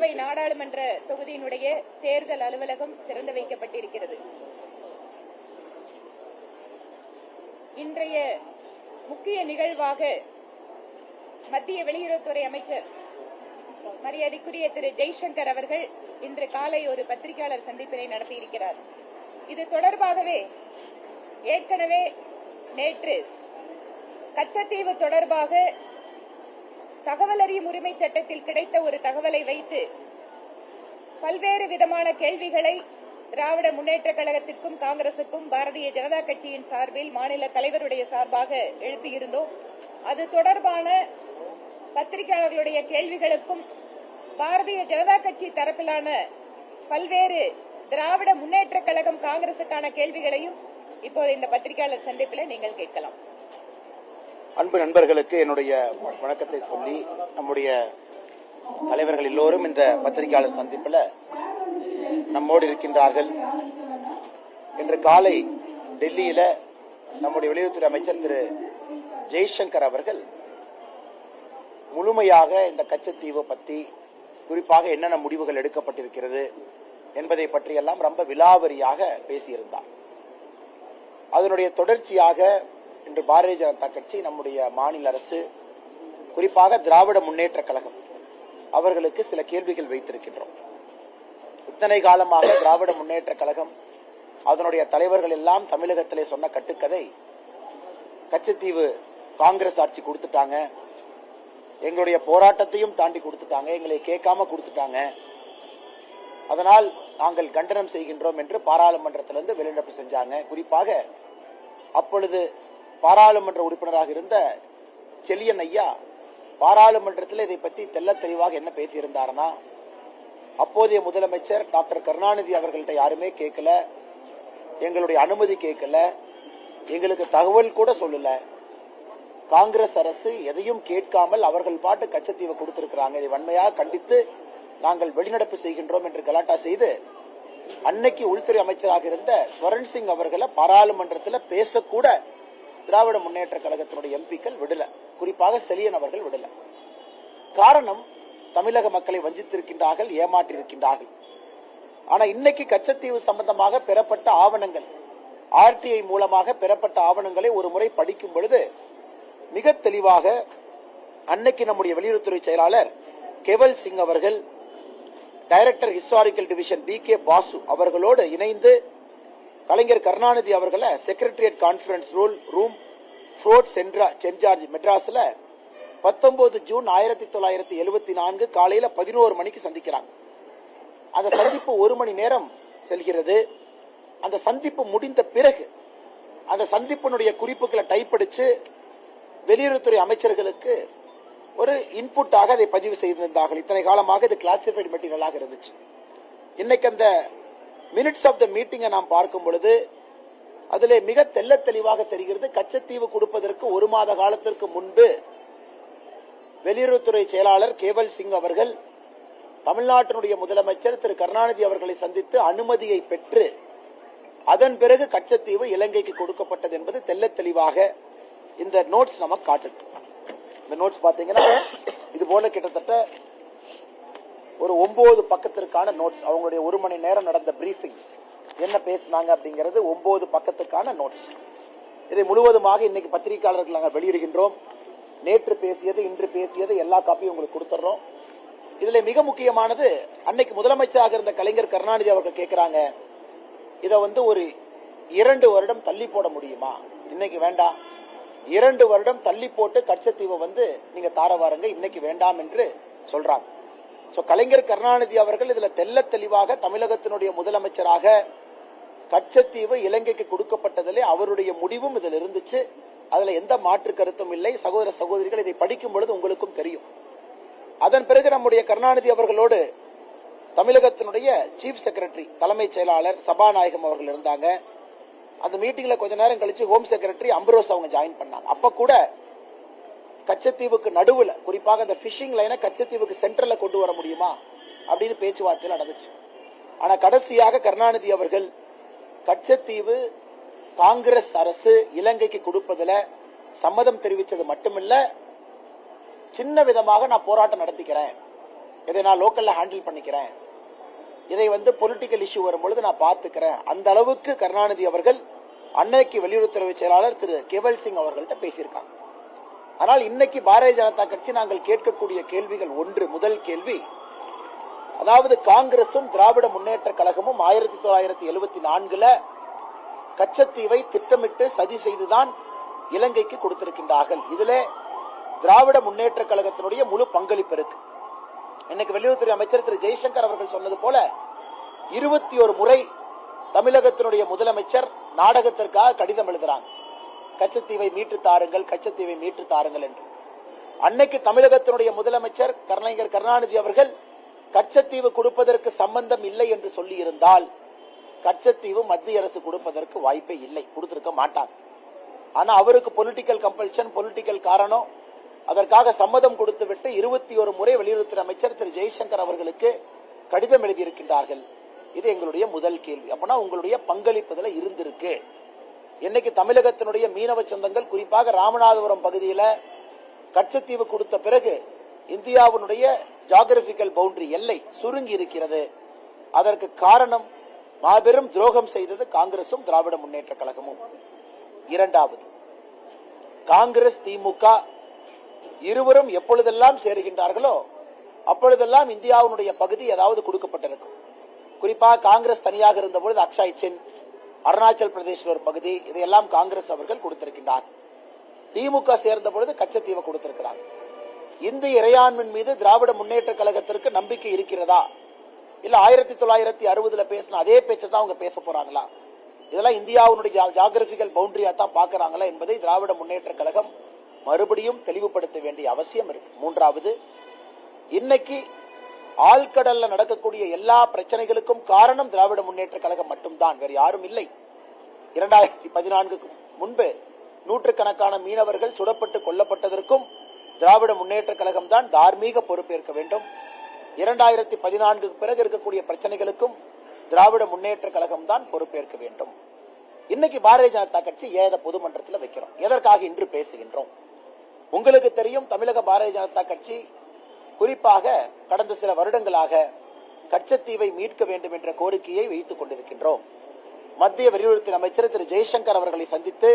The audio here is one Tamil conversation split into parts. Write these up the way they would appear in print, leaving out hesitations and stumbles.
கோவை நாடாளுமன்ற தொகுதியினுடைய தேர்தல் அலுவலகம் திறந்து வைக்கப்பட்டிருக்கிறது. இன்றைய முக்கிய நிகழ்வாக மத்திய வெளியுறவுத்துறை அமைச்சர் மரியாதைக்குரிய திரு ஜெய்சங்கர் அவர்கள் இன்று காலை ஒரு பத்திரிகையாளர் சந்திப்பினை நடத்தியிருக்கிறார். இது தொடர்பாகவே ஏற்கனவே நேற்று கச்சத்தீவு தொடர்பாக தகவல் அறியும் உரிமை சட்டத்தில் கிடைத்த ஒரு தகவலை வைத்து பல்வேறு விதமான கேள்விகளை திராவிட முன்னேற்ற கழகத்திற்கும் காங்கிரசுக்கும் பாரதிய ஜனதா கட்சியின் சார்பில் மாநில தலைவருடைய சார்பாக எழுப்பியிருந்தோம். அது தொடர்பான பத்திரிகையாளர்களுடைய கேள்விகளுக்கும் பாரதிய ஜனதா கட்சி தரப்பிலான பல்வேறு திராவிட முன்னேற்ற கழகம் காங்கிரசுக்கான கேள்விகளையும் இப்போது இந்த பத்திரிகையாளர் சந்திப்பில் நீங்கள் கேட்கலாம். அன்பு நண்பர்களுக்கு என்னுடைய வணக்கத்தை சொல்லி, நம்முடைய தலைவர்கள் எல்லோரும் இந்த பத்திரிகையாளர் சந்திப்பில் நம்மோடு இருக்கின்றார்கள். இன்று காலை டெல்லியில நம்முடைய வெளியுறவுத்துறை அமைச்சர் திரு ஜெய்சங்கர் அவர்கள் முழுமையாக இந்த கச்சத்தீவு பற்றி, குறிப்பாக என்னென்ன முடிவுகள் எடுக்கப்பட்டிருக்கிறது என்பதை பற்றியெல்லாம் ரொம்ப விலாவரியாக பேசியிருந்தார். அதனுடைய தொடர்ச்சியாக இன்று பாரதிய ஜனதா கட்சி, நம்முடைய மாநில அரசு, குறிப்பாக திராவிட முன்னேற்ற கழகம் அவர்களுக்கு சில கேள்விகள் வைத்திருக்கின்றோம். இத்தனை காலமாக திராவிட முன்னேற்ற கழகம் அதனுடைய தலைவர்கள் எல்லாம் தமிழகத்திலே சொன்ன கட்டுக்கதை, கச்சத்தீவு காங்கிரஸ் ஆட்சி கொடுத்துட்டாங்க, எங்களுடைய போராட்டத்தையும் தாண்டி கொடுத்துட்டாங்க, எங்களை கேட்காம கொடுத்துட்டாங்க, அதனால் நாங்கள் கண்டனம் செய்கின்றோம் என்று பாராளுமன்றத்திலிருந்து வெளிநடப்பு செஞ்சாங்க. குறிப்பாக அப்பொழுது பாராளுமன்ற உறுப்பினராக இருந்த செல்லியன் ஐயா பாராளுமன்றத்தில் இதை பற்றி தெல்ல தெளிவாக என்ன பேசியிருந்தார்னா, அப்போதைய முதலமைச்சர் டாக்டர் கருணாநிதி அவர்கள்ட்ட யாருமே கேட்கல, எங்களுடைய அனுமதி கேட்கல, எங்களுக்கு தகவல் கூட சொல்லல, காங்கிரஸ் அரசு எதையும் கேட்காமல் அவர்கள் பாட்டு கச்சத்தீவை கொடுத்திருக்கிறாங்க, இதை வன்மையாக கண்டித்து நாங்கள் வெளிநடப்பு செய்கின்றோம் என்று கலாட்டா செய்து அன்னைக்கு உள்துறை அமைச்சராக இருந்த ஸ்வரன் சிங் அவர்களை பாராளுமன்றத்தில் பேசக்கூட திராவிட முன்னேற்ற கழகத்தினுடைய எம்பிக்கள் விடல, குறிப்பாக செலியன் அவர்கள் விடல. காரணம், தமிழக மக்களை வஞ்சித்திருக்கின்றார்கள், ஏமாற்றியிருக்கின்றார்கள். ஆனா இன்னைக்கு கச்சத்தீவு சம்பந்தமாக பெறப்பட்ட ஆவணங்கள், ஆர்டிஐ மூலமாக பெறப்பட்ட ஆவணங்களை ஒரு முறை படிக்கும் பொழுது மிக தெளிவாக அன்னைக்கு நம்முடைய வெளியுறவுத்துறை செயலாளர் கேவல் சிங் அவர்கள், director historical division P K. Basu அவர்களோடு இணைந்து கலைஞர் கருணாநிதி அவர்களை secretariat conference room 4 Saint George மெட்ராஸ்ல 19 ஜூன் 1974 காலையில 11 மணிக்கு சந்திக்கிறாங்க. அந்த சந்திப்பு 1 மணி நேரம் செல்கிறது. அந்த சந்திப்பு முடிந்த பிறகு அந்த சந்திப்பினுடைய குறிப்புகளை டைப் அடிச்சு வெளியுறவுத்துறை அமைச்சர்களுக்கு ஒரு இன்புட்டாக அதை பதிவு செய்திருந்தார்கள். இத்தனை காலமாக இது கிளாசிஃபைடு மெட்டீரியலாக இருந்துச்சு. இன்னைக்கு அந்த மினிட்ஸ் ஆஃப் த மீட்டிங்கை நாம் பார்க்கும் பொழுது அதிலே மிக தெல்ல தெளிவாக தெரிகிறது, கச்சத்தீவு கொடுப்பதற்கு 1 மாத காலத்திற்கு முன்பு வெளியுறவுத்துறை செயலாளர் கேவல் சிங் அவர்கள் தமிழ்நாட்டினுடைய முதலமைச்சர் திரு கருணாநிதி அவர்களை சந்தித்து அனுமதியை பெற்று அதன் பிறகு கச்சத்தீவு இலங்கைக்கு கொடுக்கப்பட்டது என்பது தெல்ல தெளிவாக இந்த நோட்ஸ் நமக்கு காட்டுது. இந்த நோட்ஸ் பாத்தீங்கன்னா இது போல கிட்டத்தட்ட ஒரு 9 பக்கத்திற்கான நோட்ஸ். அவங்களுடைய 1 மணி நேரம் நடந்த பிரீஃபிங் என்ன பேசினாங்க அப்படிங்கிறது 9 பக்கத்துக்கான நோட்ஸ். இதை முழுவதுமாக இன்னைக்கு பத்திரிகையாளர்கள் நாங்கள் வெளியிடுகின்றோம். நேற்று பேசியது, இன்று பேசியது எல்லா காப்பியும் உங்களுக்கு கொடுத்துறோம். இதுல மிக முக்கியமானது, அன்னைக்கு முதலமைச்சராக இருந்த கலைஞர் கருணாநிதி அவர்கள் கேட்கிறாங்க, இதை ஒரு 2 வருடம் தள்ளி போட முடியுமா? இன்னைக்கு வேண்டாம், 2 வருடம் தள்ளி போட்டு கச்சத்தீவை நீங்க தார வாருங்க, இன்னைக்கு வேண்டாம் என்று சொல்றாங்க. கலைஞர் கருணாநிதி அவர்கள் இதுல தெல்ல தெளிவாக தமிழகத்தினுடைய முதலமைச்சராக கச்சத்தீவு இலங்கைக்கு கொடுக்கப்பட்டதிலே அவருடைய முடிவும் இதில் இருந்துச்சு. அதுல எந்த மாற்று கருத்தும் இல்லை. சகோதர சகோதரிகள், இதை படிக்கும் பொழுது உங்களுக்கும் தெரியும். அதன் பிறகு நம்முடைய கருணாநிதி அவர்களோடு தமிழகத்தினுடைய சீஃப் செக்ரட்டரி, தலைமைச் செயலாளர் சபாநாயகம் அவர்கள் இருந்தாங்க. அந்த மீட்டிங்ல கொஞ்ச நேரம் கழிச்சு ஹோம் செக்ரட்டரி அம்பரோஸ் அவங்க ஜாயின் பண்ணாங்க. அப்ப கூட கச்சத்தீவுக்கு நடுவுல, குறிப்பாக அந்த பிஷிங் லைனை கச்சத்தீவுக்கு சென்டர்ல கொண்டு வர முடியுமா அப்படின்னு பேச்சுவார்த்தையில் நடந்துச்சு. ஆனா கடைசியாக கருணாநிதி அவர்கள் கச்சத்தீவு காங்கிரஸ் அரசு இலங்கைக்கு கொடுப்பதில் சம்மதம் தெரிவித்தது மட்டுமில்ல, சின்ன விதமாக நான் போராட்டம் நடத்திக்கிறேன், இதை நான் லோக்கல்ல ஹேண்டில் பண்ணிக்கிறேன், இதை பொலிட்டிக்கல் இஷ்யூ வரும்பொழுது நான் பார்த்துக்கிறேன், அந்த அளவுக்கு கருணாநிதி அவர்கள் அன்னைக்கு வெளியுறவுத்துறை செயலாளர் திரு கேவல் சிங் அவர்கள்ட்ட பேசியிருக்காங்க. ஆனால் இன்னைக்கு பாரதிய ஜனதா கட்சி நாங்கள் கேட்கக்கூடிய கேள்விகள் ஒன்று, முதல் கேள்வி, அதாவது காங்கிரசும் திராவிட முன்னேற்ற கழகமும் 1974 கச்சத்தீவை திட்டமிட்டு சதி செய்துதான் இலங்கைக்கு கொடுத்திருக்கின்றார்கள். இதிலே திராவிட முன்னேற்ற கழகத்தினுடைய முழு பங்களிப்பு இருக்கு. இன்னைக்கு வெளியுறவுத்துறை அமைச்சர் திரு ஜெய்சங்கர் அவர்கள் சொன்னது போல 21 முறை தமிழகத்தினுடைய முதலமைச்சர் நாடகத்திற்காக கடிதம் எழுதுறாங்க, கச்சத்தீவை மீட்டு தாருங்கள், கச்சத்தீவை மீட்டு தாருங்கள் என்று. அன்னைக்கு தமிழகத்தினுடைய முதலமைச்சர் கலைஞர் கருணாநிதி அவர்கள் கச்சத்தீவு கொடுப்பதற்கு சம்பந்தம் இல்லை என்று சொல்லி இருந்தால் கச்சத்தீவு மத்திய அரசு கொடுப்பதற்கு வாய்ப்பே இல்லை, கொடுத்திருக்க மாட்டாங்க. ஆனா அவருக்கு பொலிட்டிக்கல் கம்பல்ஷன், பொலிட்டிக்கல் காரணம், அதற்காக சம்மதம் கொடுத்து விட்டு 21 முறை வெளியுறவுத்துறை அமைச்சர் திரு ஜெய்சங்கர் அவர்களுக்கு கடிதம் எழுதியிருக்கின்றார்கள். இது எங்களுடைய முதல் கேள்வி. அப்பனா உங்களுடைய பங்களிப்புல இருந்திருக்கு. இன்னைக்கு தமிழகத்தினுடைய மீனவ சொந்தங்கள், குறிப்பாக ராமநாதபுரம் பகுதியில் கச்சத்தீவு கொடுத்த பிறகு இந்தியாவினுடைய ஜியோகிராபிக்கல் பவுண்டரி எல்லை சுருங்கி இருக்கிறது. அதற்கு காரணம் மாபெரும் துரோகம் செய்தது காங்கிரசும் திராவிட முன்னேற்ற கழகமும். இரண்டாவது, காங்கிரஸ் திமுக இருவரும் எப்பொழுதெல்லாம் சேருகின்றார்களோ அப்பொழுதெல்லாம் இந்தியாவுடைய பகுதி ஏதாவது கொடுக்கப்பட்டிருக்கும். குறிப்பாக காங்கிரஸ் தனியாக இருந்தபொழுது அக்ஷய் சின், அருணாச்சல் பிரதேச ஒரு பகுதி, இதையெல்லாம் காங்கிரஸ் அவர்கள் கொடுத்திருக்கின்றார். திமுக சேர்ந்த பொழுது கச்சத்தீவை கொடுத்திருக்கிறாங்க. இந்திய இறையாண்மையின் மீது திராவிட முன்னேற்ற கழகத்திற்கு நம்பிக்கை இருக்கிறதா? இல்ல 1960 பேசின அதே பேச்சை தான் அவங்க பேச போறாங்களா? இதெல்லாம் இந்தியாவுடைய ஜியோகிராபிக்கல் பவுண்டரியா தான் பாக்குறாங்களா என்பதை திராவிட முன்னேற்ற கழகம் மறுபடியும் தெளிவுபடுத்த வேண்டிய அவசியம் இருக்கு. மூன்றாவது, இன்னைக்கு ஆழ்கடல்ல நடக்கக்கூடிய எல்லா பிரச்சனைகளுக்கும் காரணம் திராவிட முன்னேற்ற கழகம் மட்டும்தான், வேறு யாரும் இல்லை. 2014 முன்பு நூற்றுக்கணக்கான மீனவர்கள் சுடப்பட்டு கொல்லப்பட்டதற்கும் திராவிட முன்னேற்ற கழகம் தான் தார்மீக பொறுப்பேற்க வேண்டும். 2014 பிறகு இருக்கக்கூடிய பிரச்சனைகளுக்கும் திராவிட முன்னேற்ற கழகம் தான் பொறுப்பேற்க வேண்டும். இன்னைக்கு பாரதிய ஜனதா கட்சி ஏத பொதுமன்றத்தில் வைக்கிறோம். எதற்காக இன்று பேசுகின்றோம்? உங்களுக்கு தெரியும், தமிழக பாரதிய ஜனதா கட்சி குறிப்பாக கடந்த சில வருடங்களாக கச்சத்தீவை மீட்க வேண்டும் என்ற கோரிக்கையை வைத்துக் கொண்டிருக்கின்றோம். மத்திய வெளியுறவுத்துறை அமைச்சர் திரு ஜெய்சங்கர் அவர்களை சந்தித்து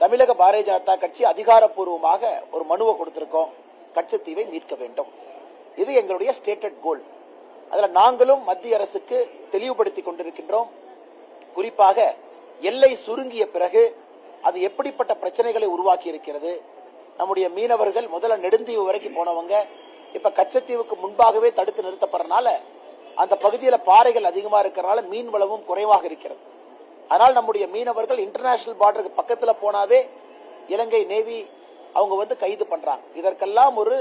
தமிழக பாரதிய ஜனதா கட்சி அதிகாரப்பூர்வமாக ஒரு மனுவை கொடுத்திருக்கோம், கச்சத்தீவை மீட்க வேண்டும். இது எங்களுடைய ஸ்டேட்டட் கோல். அதுல நாங்களும் மத்திய அரசுக்கு தெளிவுபடுத்திக் கொண்டிருக்கின்றோம். குறிப்பாக எல்லை சுருங்கிய பிறகு அது எப்படிப்பட்ட பிரச்சனைகளை உருவாக்கி இருக்கிறது. நம்முடைய மீனவர்கள் முதல்ல நெடுந்தீவு வரைக்கும் போனவங்க இப்ப கச்சத்தீவுக்கு முன்பாகவே தடுத்து நிறுத்தப்படுறதுனால அந்த பகுதியில் பாறைகள் அதிகமா இருக்கிறதுனால மீன் வளமும் குறைவாக இருக்கிறது. அதனால் நம்முடைய மீனவர்கள் இன்டர்நேஷனல் பார்டருக்கு பக்கத்துல போனாவே இலங்கை நேவி அவங்க கைது பண்றாங்க. இதற்கெல்லாம் ஒரு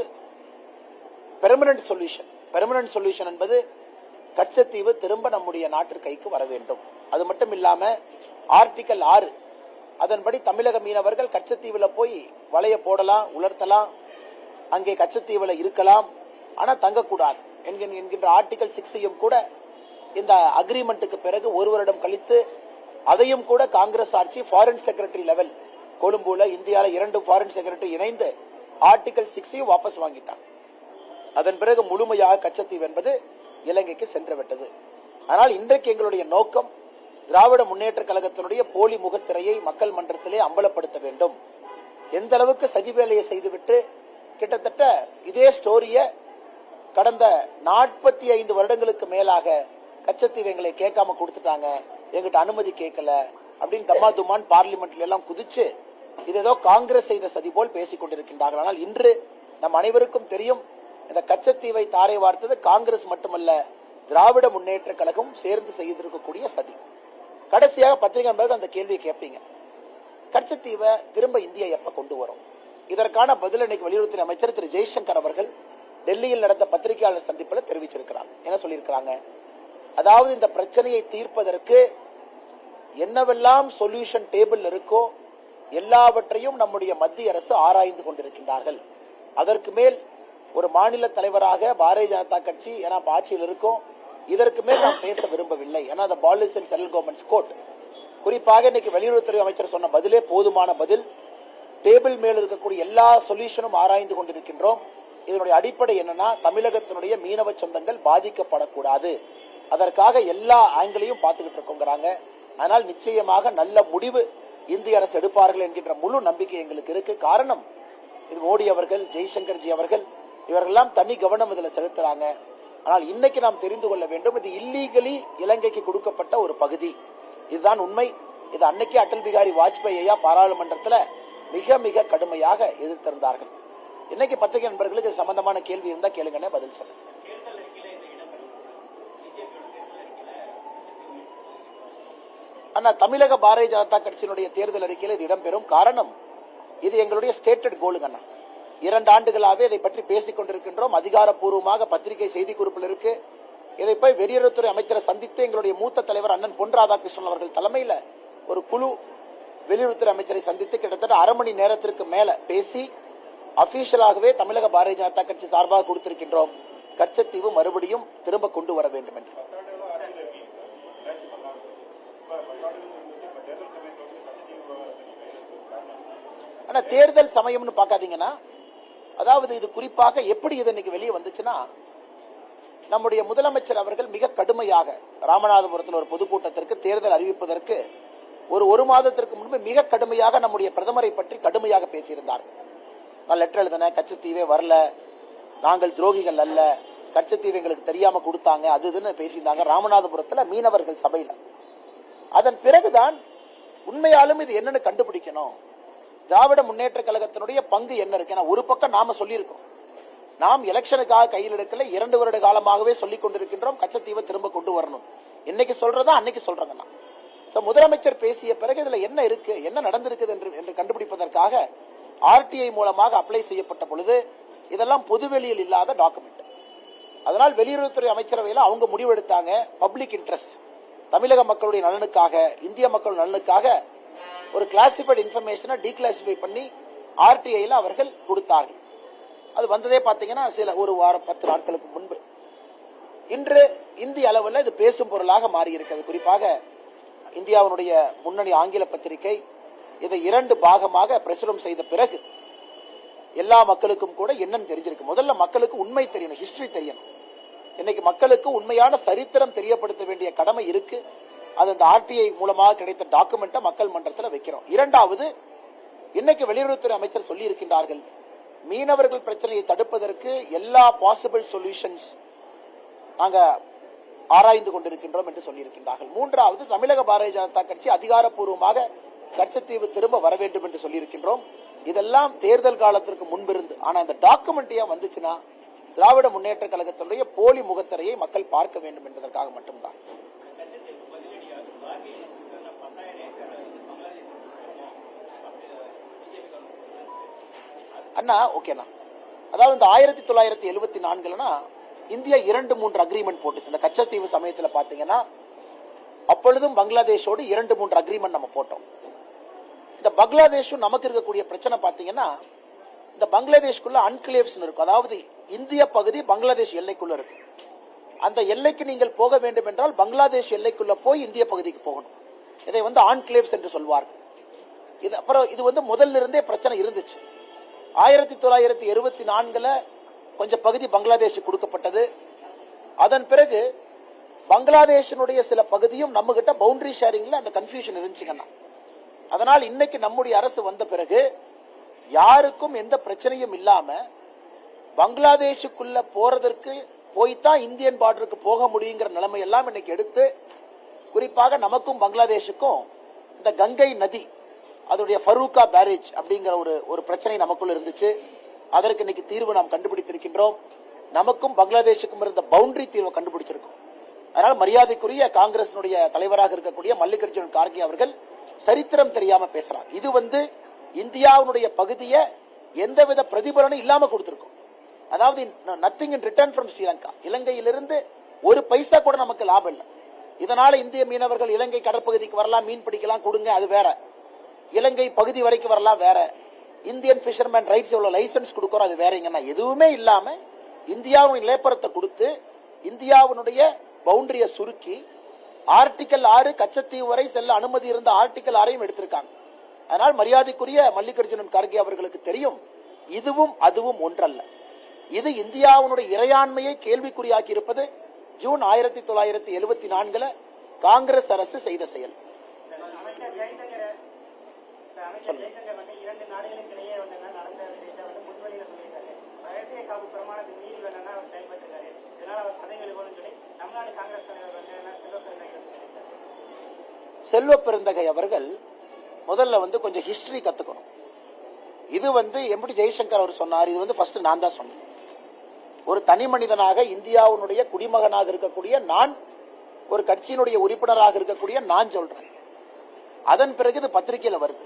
பெர்மனன்ட் சொல்யூஷன் என்பது கச்சத்தீவு திரும்ப நம்முடைய நாட்டு கைக்கு வர வேண்டும். அது மட்டும் இல்லாம ஆர்டிகல் 6 அதன்படி தமிழக மீனவர்கள் கச்சத்தீவுல போய் வலைய போடலாம், உலர்த்தலாம், அங்கே கச்சத்தீவுல இருக்கலாம், ஆனா தங்கக்கூடாது என்கின்ற ஆர்டிகல் 6 கூட இந்த அக்ரிமெண்ட்டுக்கு பிறகு ஒரு வருடம் கழித்து அதையும் கூட காங்கிரஸ் ஆட்சி ஃபாரின் செக்ரட்டரி லெவல் கொழும்புல இந்தியால 2 ஃபாரின் செக்ரட்டரி இணைந்து ஆர்டிகல் 6 வாபஸ் வாங்கிட்டாங்க. அதன் பிறகு முழுமையாக கச்சத்தீவு என்பது இலங்கைக்கு சென்று விட்டது. ஆனால் இன்றைக்கு எங்களுடைய நோக்கம் திராவிட முன்னேற்ற கழகத்தினுடைய போலி முகத்திரையை மக்கள் மன்றத்திலே அம்பலப்படுத்த வேண்டும். எந்த அளவுக்கு சதி வேலையை செய்துவிட்டு கிட்டத்தட்ட இதே ஸ்டோரிய கடந்த 45 வருடங்களுக்கு மேலாக கச்சத்தீவு எங்களை கேட்காம கொடுத்துட்டாங்க, எங்கிட்ட அனுமதி கேட்கல அப்படின்னு தம்மாதுமான் பார்லிமெண்ட்ல எல்லாம் குதிச்சு இது ஏதோ காங்கிரஸ் செய்த சதி போல் பேசிக் கொண்டிருக்கின்றார்கள். ஆனால் இன்று நம் அனைவருக்கும் தெரியும், இந்த கச்சத்தீவை தாரை வார்த்தது காங்கிரஸ் மட்டுமல்ல, திராவிட முன்னேற்ற கழகம் சேர்ந்து செய்திருக்கக்கூடிய சதி. கடைசியாக பத்திரிகை நண்பர்கள் அந்த கேள்வியை கேட்பீங்க, கச்சத்தீவை திரும்ப இந்தியா எப்ப கொண்டு வரும்? இதற்கான பதில் இன்னைக்கு வெளியுறவுத்துறை அமைச்சர் திரு ஜெய்சங்கர் அவர்கள் டெல்லியில் நடந்த பத்திரிகையாளர் சந்திப்பில் தெரிவிச்சிருக்கிறாங்க. என்ன சொல்லியிருக்கிறாங்க? அதாவது இந்த பிரச்சனையை தீர்ப்பதற்கு என்னவெல்லாம் சொல்யூஷன் டேபிள் இருக்கோ எல்லாவற்றையும் நம்முடைய மத்திய அரசு ஆராய்ந்து கொண்டிருக்கின்றார்கள். அதற்கு மேல் ஒரு மாநில தலைவராக பாரதிய ஜனதா கட்சி ஏன்னா ஆட்சியில் இருக்கும், இதற்கு மேல் நாம் பேச விரும்பவில்லை. ஏன்னா அந்த பாலிசி அண்ட் சென்ட்ரல் கவர்மெண்ட் கோட் குறிப்பாக இன்னைக்கு வெளியுறவுத்துறை அமைச்சர் சொன்ன பதிலே போதுமான பதில். டேபிள் மேல் இருக்கக்கூடிய எல்லா சொல்யூஷனும் ஆராய்ந்து கொண்டிருக்கின்றோம். இதனுடைய அடிப்படை என்னன்னா, தமிழகத்தினுடைய மீனவ சொந்தங்கள் பாதிக்கப்படக்கூடாது, அதற்காக எல்லா ஆங்கிளையும் பார்த்துக்கிட்டு இருக்கோங்கிறாங்க. ஆனால் நிச்சயமாக நல்ல முடிவு இந்திய அரசு எடுப்பார்கள் என்கின்ற முழு நம்பிக்கை எங்களுக்கு இருக்கு. காரணம், இது மோடி அவர்கள், ஜெய்சங்கர்ஜி அவர்கள் இவர்களெல்லாம் தனி கவனம் இதில் செலுத்துறாங்க. ஆனால் இன்னைக்கு நாம் தெரிந்து கொள்ள வேண்டும், இது இல்லீகலி இலங்கைக்கு கொடுக்கப்பட்ட ஒரு பகுதி. இதுதான் உண்மை. இது அன்னைக்கு அடல் பிகாரி வாஜ்பாய் ஐயா பாராளுமன்றத்தில் மிக மிக கடுமையாக எதிர்த்திருந்தார்கள். இன்னைக்கு பத்திரிகை நண்பர்களுக்கு சம்பந்தமான கேள்வி இருந்தா கேளுங்கன்னே பதில் சொல்றேன். ஆனா தமிழக பாரதிய ஜனதா கட்சியினுடைய தேர்தல் அறிக்கையில் இது இடம்பெறும். காரணம், இது எங்களுடைய ஸ்டேட்டட் கோலுங்க. 2 ஆண்டுகளாகவே இதை பற்றி பேசிக் கொண்டிருக்கின்றோம். அதிகாரப்பூர்வமாக பத்திரிகை செய்தி குறிப்பில் இருக்கு. இதை போய் வெளியுறவுத்துறை அமைச்சரை சந்தித்து எங்களுடைய மூத்த தலைவர் அண்ணன் பொன் ராதாகிருஷ்ணன் அவர்கள் தலைமையில் ஒரு குழு வெளியுறவுத்துறை அமைச்சரை சந்தித்து கிட்டத்தட்ட 1/2 மணி நேரத்திற்கு மேல பேசி அபிஷியலாகவே தமிழக பாரதிய ஜனதா கட்சி சார்பாக கொடுத்திருக்கின்றோம், கச்சத்தீவு மறுபடியும் திரும்ப கொண்டு வர வேண்டும் என்று. ஆனா தேர்தல் சமயம்னு பாக்காதீங்கன்னா, அதாவது இது குறிப்பாக எப்படி இது இன்னைக்கு வெளியே வந்துச்சுன்னா, நம்முடைய முதலமைச்சர் அவர்கள் மிக கடுமையாக ராமநாதபுரத்தில் ஒரு பொதுக்கூட்டத்திற்கு தேர்தல் அறிவிப்பதற்கு ஒரு மாதத்திற்கு முன்பு மிக கடுமையாக நம்முடைய பிரதமரை பற்றி கடுமையாக பேசியிருந்தார். நான் லெட்டர் எழுதினேன், கச்சத்தீவே வரல, நாங்கள் துரோகிகள் அல்ல, கச்சத்தீவு எங்களுக்கு தெரியாம கொடுத்தாங்க, அதுன்னு பேசியிருந்தாங்க ராமநாதபுரத்தில் மீனவர்கள் சபையில. அதன் பிறகுதான் உண்மையாலும் இது என்னன்னு கண்டுபிடிக்கணும், திராவிட முன்னேற்ற கழகத்தினுடைய பங்கு என்ன இருக்கு. ஒரு பக்கம் நாம சொல்லியிருக்கோம், நாம் எலெக்ஷனுக்காக கையில் எடுக்கல, 2 வருட காலமாகவே சொல்லிக் கொண்டிருக்கின்றோம், கச்சத்தீவை திரும்ப கொண்டு வரணும். இன்னைக்கு சொல்றதா அன்னைக்கு சொல்றேங்க. முதலமைச்சர் பேசிய பிறகு இதுல என்ன இருக்கு, என்ன நடந்திருக்குது என்று கண்டுபிடிப்பதற்காக ஆர்டிஐ மூலமாக அப்ளை செய்யப்பட்ட பொழுது இதெல்லாம் பொதுவெளியில் இல்லாத டாக்குமெண்ட். அதனால் வெளியுறவுத்துறை அமைச்சரவையில் அவங்க முடிவெடுத்தாங்க, பப்ளிக் இன்ட்ரெஸ்ட், தமிழக மக்களுடைய நலனுக்காக, இந்திய மக்கள் நலனுக்காக ஒரு கிளாசிஃபைட் இன்ஃபர்மேஷனை டீகிளாசிஃபை பண்ணி ஆர்டிஐல அவர்கள் கொடுத்தார்கள். அது வந்ததே பாத்தீங்கன்னா ஒரு வாரம் 10 நாட்களுக்கு முன்பு. இன்று இந்திய அளவில் இது பேசும் பொருளாக மாறி இருக்கிறது. குறிப்பாக இந்தியாவுடைய முன்னணி ஆங்கில பத்திரிகை இதை 2 பாகமாக பிரசுரம் செய்த பிறகு எல்லா மக்களுக்கும் கூட என்னன்னு தெரிஞ்சிருக்கு. முதல்ல மக்களுக்கு உண்மை தெரியணும், ஹிஸ்டரி தெரியணும். இன்னைக்கு மக்களுக்கு உண்மையான சரித்திரம் தெரியப்படுத்த வேண்டிய கடமை இருக்கு. அது அந்த ஆர்டிஐ மூலமாக கிடைத்த டாக்குமெண்ட்டை மக்கள் மன்றத்தில் வைக்கிறோம். 2வது, இன்னைக்கு வெளியுறவுத்துறை அமைச்சர் சொல்லி இருக்கின்றார்கள், மீனவர்கள் பிரச்சனையை தடுப்பதற்கு எல்லா பாசிபிள் சொல்யூஷன்ஸ் நாங்க ஆராய்ந்து கொண்டிருக்கின்றோம் என்று சொல்லியிருக்கின்றார்கள். 3வது, தமிழக பாரதிய ஜனதா கட்சி அதிகாரப்பூர்வமாக கச்சத்தீவு திரும்ப வர வேண்டும் என்று சொல்லியிருக்கின்றோம். இதெல்லாம் தேர்தல் காலத்திற்கு முன்பிருந்து. ஆனா இந்த டாக்குமெண்ட் ஏன் வந்துச்சுன்னா, திராவிட முன்னேற்ற கழகத்தினுடைய போலி முகத்திரையை மக்கள் பார்க்க வேண்டும் என்பதற்காக மட்டும்தான். அண்ணா ஓகேண்ணா, அதாவது இந்த 1974 இந்தியா 2-3 அக்ரிமெண்ட் போட்டுச்சு. இந்த கச்சத்தீவு சமயத்தில் பாத்தீங்கன்னா அப்பொழுதும் பங்களாதேஷோடு 2-3 அக்ரிமெண்ட் நம்ம போட்டோம். இந்த பங்களாதேஷும் நமக்கு இருக்கக்கூடிய பிரச்சனை பாத்தீங்கன்னா, இந்த பங்களாதேஷ்குள்ள அன்கிளேவ்ஸ் இருக்கும், அதாவது இந்திய பகுதி பங்களாதேஷ் எல்லைக்குள்ள இருக்கு. அந்த எல்லைக்கு நீங்கள் போக வேண்டும் என்றால் பங்களாதேஷ் எல்லைக்குள்ள போய் இந்திய பகுதிக்கு போகணும். இதை ஆன்கிளேவ்ஸ் என்று சொல்வார்கள். இது அப்புறம் இது முதல்ல இருந்தே பிரச்சனை இருந்துச்சு. 1974 கொஞ்சம் பகுதி பங்களாதேஷ் கொடுக்கப்பட்டது. அதன் பிறகு பங்களாதேஷனுடைய சில பகுதியும் நம்ம கிட்ட பவுண்டரி ஷேரிங்ல அந்த கன்ஃபியூஷன் இருந்துச்சுங்கன்னா, அதனால் இன்னைக்கு நம்முடைய அரசு வந்த பிறகு யாருக்கும் எந்த பிரச்சனையும் இல்லாம பங்களாதேஷுக்குள்ள போறதற்கு போய்தான் இந்தியன் பார்டருக்கு போக முடியுங்கிற நிலைமை எல்லாம் இன்னைக்கு எடுத்து, குறிப்பாக நமக்கும் பங்களாதேஷுக்கும் இந்த கங்கை நதி அதோடைய ஃபரூக்கா பேரேஜ் அப்படிங்கிற ஒரு பிரச்சனை நமக்குள்ள இருந்துச்சு. அதற்கு இன்னைக்கு தீர்வு நாம் கண்டுபிடித்திருக்கின்றோம். நமக்கும் பங்களாதேஷுக்கும் இருந்த பவுண்டரி தீர்வை கண்டுபிடிச்சிருக்கோம். அதனால மரியாதைக்குரிய காங்கிரசினுடைய தலைவராக இருக்கக்கூடிய மல்லிகார்ஜுன் கார்கே அவர்கள் சரித்திரம் தெரியாம பேசுறாங்க. இது இந்தியாவுடைய பகுதியை எந்தவித பிரதிபலனும் இல்லாம கொடுத்திருக்கோம். அதாவது nothing in return from Sri Lanka, இலங்கையிலிருந்து ஒரு பைசா கூட நமக்கு லாபம் இல்லை. இதனால இந்திய மீனவர்கள் இலங்கை கடற்பகுதிக்கு வரலாம், மீன் பிடிக்கலாம், கொடுங்க, அது வேற. இலங்கை பகுதி வரைக்கும் வரலாம், வேற. இந்தியன் பிஷர்மேன் ரைட்ஸ் எவ்வளவு லைசன்ஸ் கொடுக்கறோம், அது வேறங்கன்னா எதுவுமே இல்லாம இந்தியாவுடைய நிலப்பரத்தை கொடுத்து இந்தியாவுடைய பவுண்டரியை சுருக்கி ஆர்டிகல் 6 கச்சத்தீவு வரை செல்ல அனுமதி இருந்த ஆர்டிகல் 6ஐயும் எடுத்திருக்காங்க. அதனால் மரியாதைக்குரிய மல்லிகார்ஜுன் கார்கே அவர்களுக்கு தெரியும், இதுவும் அதுவும் ஒன்றல்ல. இது இந்தியாவுடைய இறையாண்மையை கேள்விக்குறியாக்கி இருப்பது ஜூன் 1974 காங்கிரஸ் அரசு செய்த செயல். செல்வ பெருந்தகை அவர்கள் முதல்ல கொஞ்சம் ஹிஸ்டரி கத்துக்கணும். இது எப்படி ஜெய்சங்கர் அவர் சொன்னார், இது ஃபர்ஸ்ட் நான் தான் சொன்னேன். ஒரு தனி மனிதனாக இந்தியாவுடைய குடிமகனாக இருக்கக்கூடிய நான், ஒரு கட்சியினுடைய உறுப்பினராக இருக்கக்கூடிய நான் சொல்றேன். அதன் பிறகு இது பத்திரிகையில வருது.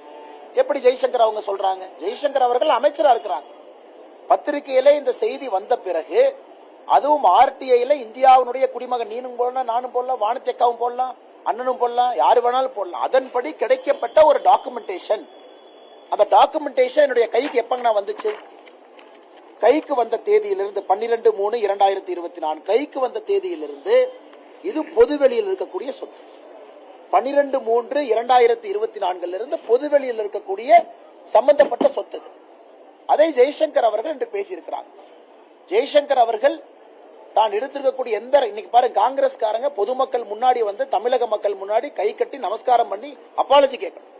எப்படி ஜெய்சங்கர் அவங்க சொல்றாங்க? ஜெய்சங்கர் அவர்கள் அமைச்சரா இருக்கிறாங்க. பத்திரிகையில இந்த செய்தி வந்த பிறகு, அதுவும் ஆர்டிஐல இந்தியாவுடைய குடிமகன், நீனும் போடலாம், நானும் போடலாம், வானத்தேக்காவும் போடலாம், அண்ணனும் போடலாம், யாரு வேணாலும் போடலாம். அதன்படி கிடைக்கப்பட்ட ஒரு டாக்குமெண்டேஷன். அந்த டாக்குமெண்டேஷன் என்னுடைய கைக்கு எப்பங்க வந்துச்சு? கைக்கு வந்த தேதியிலிருந்து 12/3/2024 கைக்கு வந்த தேதியிலிருந்து இது பொதுவெளியில் இருக்கக்கூடிய சொத்து. 12/3/2024 இருந்து பொதுவெளியில் இருக்கக்கூடிய சம்பந்தப்பட்ட சொத்து. அதை ஜெய்சங்கர் அவர்கள் என்று பேசியிருக்கிறாங்க. ஜெய்சங்கர் அவர்கள் தான் எடுத்திருக்கக்கூடிய இன்னைக்கு பாருங்க, காங்கிரஸ்காரங்க பொதுமக்கள் முன்னாடி தமிழக மக்கள் முன்னாடி கை கட்டி நமஸ்காரம் பண்ணி அப்பாலஜி கேட்கணும்.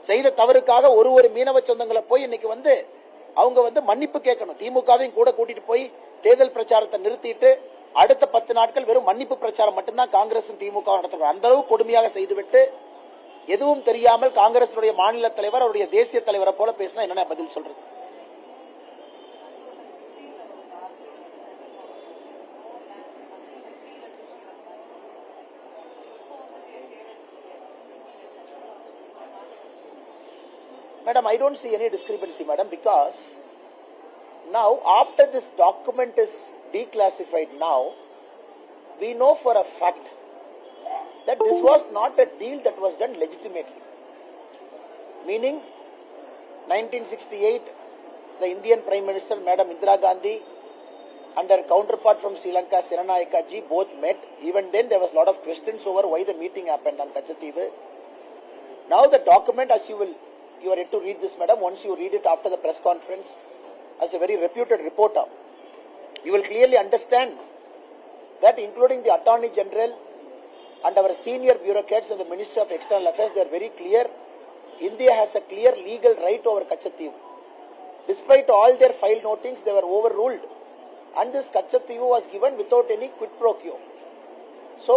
செய்த தவறுக்காக ஒரு மீனவ சொந்தங்களை போய் இன்னைக்கு அவங்க மன்னிப்பு கேட்கணும். திமுகவையும் கூட கூட்டிட்டு போய் தேர்தல் பிரச்சாரத்தை நிறுத்திட்டு அடுத்த 10 நாட்கள் வெறும் மன்னிப்பு பிரச்சாரம் மட்டும்தான் காங்கிரசும் திமுக நடத்துறாங்க. அந்த அளவு கொடுமையாக செய்துவிட்டு எதுவும் தெரியாமல் காங்கிரஸ் மாநில தலைவர் அவருடைய தேசிய தலைவரை போல பேசினா என்ன பதில் சொல்றது? Madam, I don't see any discrepancy, madam, because now after this document is declassified now, we know for a fact that this was not a deal that was done legitimately. Meaning, 1968, the Indian Prime Minister, Madam Indira Gandhi, and her counterpart from Sri Lanka, Siranayaka ji, both met. Even then, there was a lot of questions over why the meeting happened on Kachchativu. Now the document, as you are yet to read this, madam. Once you read it after the press conference, as a very reputed reporter, you will clearly understand that, including the Attorney General and our senior bureaucrats and the Ministry of External Affairs, they are very clear. India has a clear legal right over Kachchativu. Despite all their file notings, they were overruled, and this Kachchativu was given without any quid pro quo. So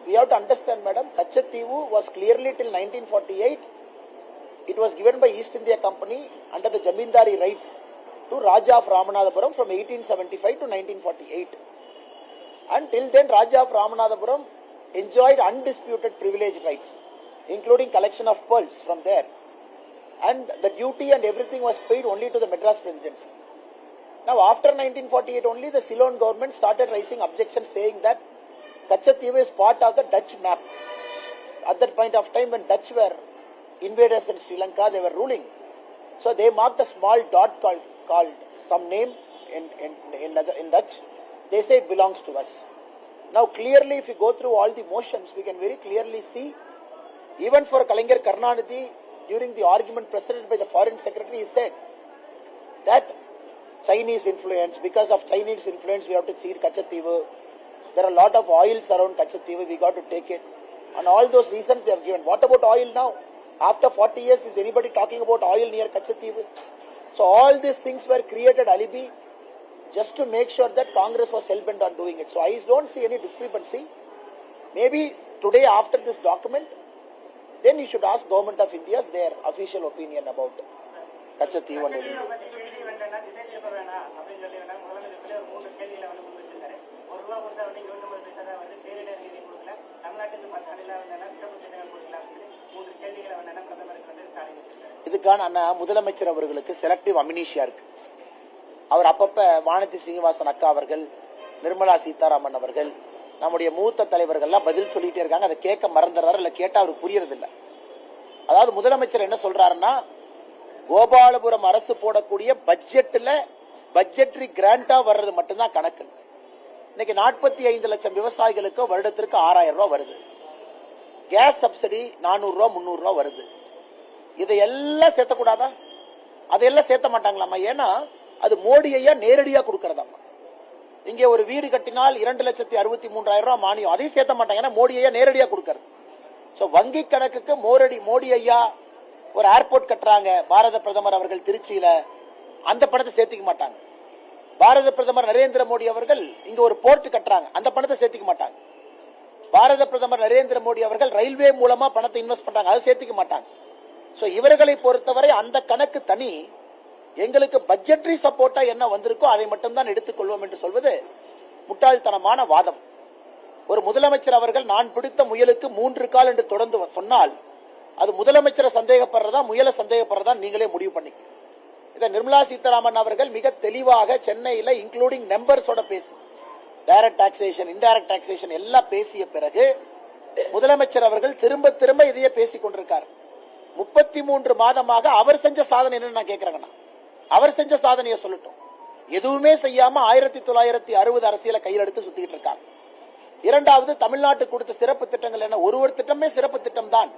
we have to understand, madam, Kachchativu was clearly till 1948. It was given by East India Company under the Jamindari rights to Raja of Ramanathapuram from 1875 to 1948. Until then, Raja of Ramanathapuram enjoyed undisputed privileged rights, including collection of pearls from there. And the duty and everything was paid only to the Madras Presidency. Now, after 1948 only, the Ceylon government started raising objections saying that Kachchativu is part of the Dutch map. At that point of time, when Dutch were invaders in Sri Lanka, they were ruling. So they marked a small dot called some name in Dutch. They say it belongs to us. Now clearly, if you go through all the motions, we can very clearly see, even for Kalaignar Karunanidhi, during the argument presented by the Foreign Secretary, he said that Chinese influence, because of Chinese influence, we have to cede Kachchativu. There are a lot of oils around Kachchativu, we got to take it. And all those reasons they have given. What about oil now? After 40 years, is anybody talking about oil near Kachchativu? So all these things were created alibi just to make sure that Congress was hell-bent on doing it. So I don't see any discrepancy. Maybe today after this document, then you should ask Government of India's their official opinion about Kachchativu. இதுக்கான முதலமைச்சர் அவர்களுக்கு செலக்டிவ் அம்னீஷியா இருக்கு. அவர் அப்பப்ப வானதி ஸ்ரீனிவாசன் அக்கா அவர்கள், நிர்மலா சீதாராமன் அவர்கள், நம்முடைய மூத்த தலைவர்கள்லாம் பதில் சொல்லிட்டே இருக்காங்க. அதை கேட்க மறந்துறாரு, இல்ல கேட்டா அவருக்கு புரியறது இல்ல. அதாவது முதலமைச்சர் என்ன சொல்றாருன்னா, கோபாலபுரம் அரசு போடக்கூடிய பட்ஜெட்ல பட்ஜெட்டரி கிராண்டா வர்றது மட்டும்தான் கணக்கு. இன்னைக்கு 45 லட்சம் விவசாயிகளுக்கு வருடத்திற்கு 6000 ரூபாய் வருது. கேஸ் சப்சிடி 400 ரூபாய் 300 ரூபாய் வருது. இதையெல்லாம் சேர்த்தக்கூடாதா? அதையெல்லாம் சேர்த்த மாட்டாங்களாமா? ஏன்னா அது மோடி ஐயா நேரடியா கொடுக்கறதா. இங்கே ஒரு வீடு கட்டினால் 2,63,000 ரூபாய் மானியம், அதையும் சேர்த்த மாட்டாங்க, ஏன்னா மோடி ஐயா நேரடியா கொடுக்கறது. சோ வங்கி கணக்குக்கு மோடி ஐயா ஒரு ஏர்போர்ட் கட்டுறாங்க பாரத பிரதமர் அவர்கள் திருச்சியில, அந்த பணத்தை சேர்த்திக்க மாட்டாங்க. பாரத பிரதமர் நரேந்திர மோடி அவர்கள் இங்க ஒரு போர்ட் கட்டுறாங்க, அந்த பணத்தை சேர்த்திக்க மாட்டாங்க. பாரத பிரதமர் நரேந்திர மோடி அவர்கள் ரயில்வே மூலமா பணத்தை இன்வெஸ்ட் பண்றாங்க, அதை சேர்த்திக்க மாட்டாங்க. சோ இவர்களை பொறுத்தவரை அந்த கணக்கு தனி. எங்களுக்கு பட்ஜெட்டரி சப்போர்ட்டா என்ன வந்திருக்கோ அதை மட்டும் தான் எடுத்துக்கொள்வோம் என்று சொல்வது முட்டாள்தனமான வாதம். ஒரு முதலமைச்சர் அவர்கள் நான் பிடித்த முயலுக்கு 3 கால் என்று தொடர்ந்து சொன்னால் அது முதலமைச்சரை சந்தேகப்படுறதா முயலை சந்தேகப்படுறதா நீங்களே முடிவு பண்ணிக்க. இதை நிர்மலா சீதாராமன் அவர்கள் மிக தெளிவாக சென்னையில இன்க்ளூடிங் நம்பர்ஸோட பேசி டைரக்ட் டாக்ஸேஷன் இன்டைரக்ட் டாக்ஸேஷன் எல்லாம் பேசிய பிறகு முதலமைச்சர் அவர்கள் திரும்ப திரும்ப இதையே பேசிக் கொண்டிருக்கார். 33 மாதமாக அவர் செஞ்ச சாதனை என்னன்னு நான் கேட்கிறேன். அவர் செஞ்ச சாதனையை சொல்லட்டும். எதுவுமே செய்யாம 1960 அரசியலை கையில் எடுத்து சுத்திட்டு இருக்காங்க. இரண்டாவது, தமிழ்நாட்டுக்கு கொடுத்த சிறப்பு திட்டங்கள் என்ன? ஒரு திட்டமே சிறப்பு திட்டம் தான்.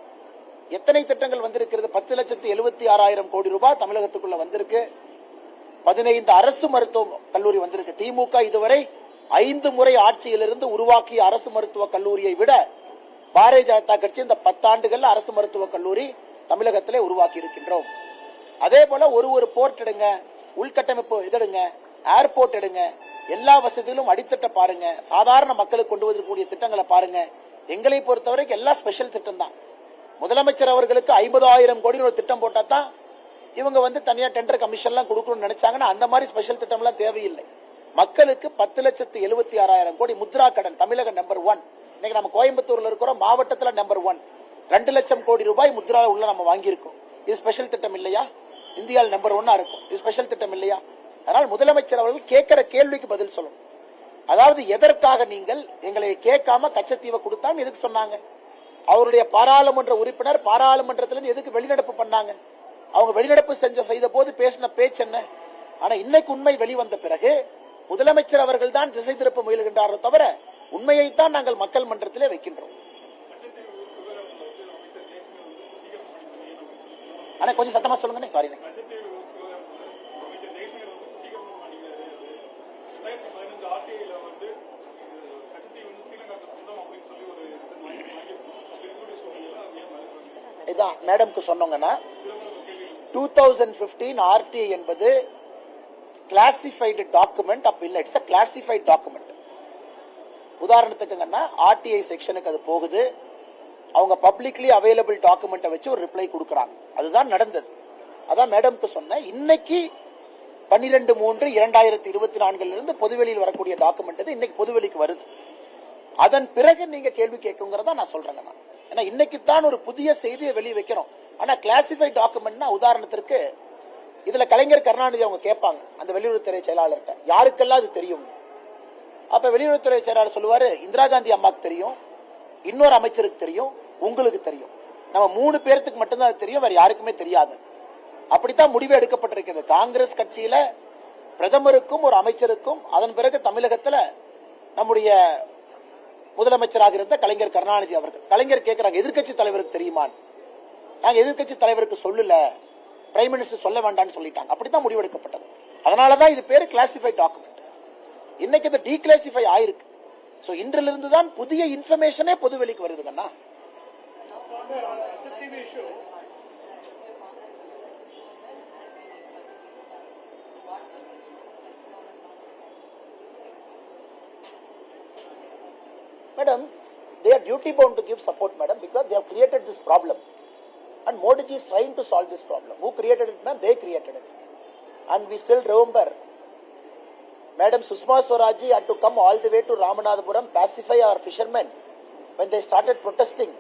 எத்தனை திட்டங்கள் வந்திருக்கிறது? 10,76,000 கோடி ரூபாய் தமிழகத்துக்குள்ள வந்திருக்கு. 15 அரசு மருத்துவ கல்லூரி வந்திருக்கு. திமுக இதுவரை 5 முறை ஆட்சியிலிருந்து உருவாக்கிய அரசு மருத்துவ கல்லூரியை விட பாரதிய ஜனதா கட்சி இந்த 10 ஆண்டுகள்ல அரசு மருத்துவ கல்லூரி தமிழகத்திலே உருவாக்கி இருக்கின்றோம். அதே போல ஒரு போர்ட் எடுங்க, உள்கட்டமைப்பு எடுங்க, ஏர்போர்ட் எடுங்க, எல்லா வசதிகளும் அடித்தட்ட பாருங்க, சாதாரண மக்களுக்கு கொண்டு வரக்கூடிய திட்டங்களை பாருங்க. எங்களை பொறுத்தவரைக்கும் எல்லாம் ஸ்பெஷல் திட்டம் தான். முதலமைச்சர் அவர்களுக்கு 50,000 கோடி ஒரு திட்டம் போட்டா தான் இவங்க தனியா டெண்டர் கமிஷன் எல்லாம் கொடுக்கணும்னு நினைச்சாங்கன்னா அந்த மாதிரி ஸ்பெஷல் திட்டம் எல்லாம் தேவையில்லை. மக்களுக்கு 10,76,000 கோடி முத்ரா கடன் தமிழக நம்பர் 1. இன்னைக்கு நம்ம கோயம்புத்தூர்ல இருக்கிறோம், மாவட்டத்துல நம்பர் 1. 2 லட்சம் கோடி ரூபாய் முத்ரா உள்ள நம்ம வாங்கியிருக்கோம். இது ஸ்பெஷல் திட்டம் இல்லையா? இந்தியாவில் நம்பர் 1 இருக்கும். இது ஸ்பெஷல் திட்டம் இல்லையா? அதனால் முதலமைச்சர் அவர்கள் கேட்கிற கேள்விக்கு பதில் சொல்லணும். அதாவது எதற்காக நீங்கள் எங்களை கேட்காம கச்சத்தீவை கொடுத்தான்னு எதுக்கு சொன்னாங்க? அவருடைய பாராளுமன்ற உறுப்பினர் பாராளுமன்றத்திலிருந்து எதுக்கு வெளிநடப்பு பண்ணாங்க? அவங்க வெளிநடப்பு செய்த போது பேசின பேச்சு என்ன? ஆனா இன்னைக்கு உண்மை வெளிவந்த பிறகு முதலமைச்சர் அவர்கள் தான் திசை திருப்ப முயல்கின்றாரோ தவிர உண்மையைத்தான் நாங்கள் மக்கள் மன்றத்திலே வைக்கின்றோம். ஆனா கொஞ்சம் சத்தமா சொல்லுங்க. சாரி. இதான் மேடம்க்கு சொன்னோங்கன்னா 2015 ஆர்டிஐ என்பது கிளாசிஃபைடு டாக்குமெண்ட். அப்ப இல்ல, இட்ஸ் a classified document. உதாரணத்துக்குங்கன்னா ஆர்டிஐ செக்ஷனுக்கு அது போகுது, அவங்க பப்ளிக்லி அவைலபிள் டாக்குமெண்ட்டை வச்சு ஒரு ரிப்ளை கொடுக்கறாங்க. அதுதான் நடந்தது. அதான் மேடம்க்கு சொன்ன இன்னைக்கு 12/3/2024 இருந்து பொதுவெளியில் வரக்கூடிய டாக்குமெண்ட் இன்னைக்கு பொதுவெளிக்கு வருது. அதன் பிறகு நீங்க கேள்வி கேட்குங்கிறதா நான் சொல்றேன். ஏன்னா இன்னைக்கு தான் ஒரு புதிய செய்தியை வெளியே வைக்கிறோம். ஆனா கிளாசிஃபைட் டாக்குமெண்ட்னா உதாரணத்திற்கு இதுல கலைஞர் கருணாநிதி அவங்க கேட்பாங்க அந்த வெளியுறவுத்துறை செயலாளர்கிட்ட, யாருக்கெல்லாம் அது தெரியும்? அப்ப வெளியுறவுத்துறை செயலாளர் சொல்லுவாரு, இந்திரா காந்தி அம்மாக்கு தெரியும், இன்னொரு அமைச்சருக்கு தெரியும், உங்களுக்கு தெரியும். நம்ம 3 பேருக்கு மட்டும்தான் அது தெரியும், வேற யாருக்குமே தெரியாது. அப்படித்தான் முடிவு எடுக்கப்பட்டிருக்கிறது. காங்கிரஸ் கட்சியில பிரதமருக்கும் ஒரு அமைச்சருக்கும், அதன் பிறகு தமிழகத்துல நம்முடைய முதலமைச்சராக இருந்த கலைஞர் கருணாநிதி அவர்கள். கலைஞர் கேட்கிறாங்க, எதிர்கட்சி தலைவருக்கு தெரியுமா? நாங்க எதிர்கட்சி தலைவருக்கு சொல்லல, பிரைம் மினிஸ்டர் சொல்ல வேண்டாம்னு சொல்லிட்டாங்க. அப்படித்தான் முடிவெடுக்கப்பட்டது. அதனாலதான் இது பேரு கிளாசிஃபைட் டாக்குமெண்ட். இன்னைக்கு இது டீக்ளாசிஃபை ஆயிருக்கு. சோ இன்றிலிருந்து தான் புதிய இன்ஃபர்மேஷனே பொதுவெளிக்கு வருதுங்கண்ணா. Madam, they are duty bound to give support, madam, because they have created this problem. And Modi ji is trying to solve this problem. Who created it, ma'am? They created it. And we still remember, Madam Sushma Swaraj ji had to come all the way to Ramanathapuram, pacify our fishermen when they started protesting.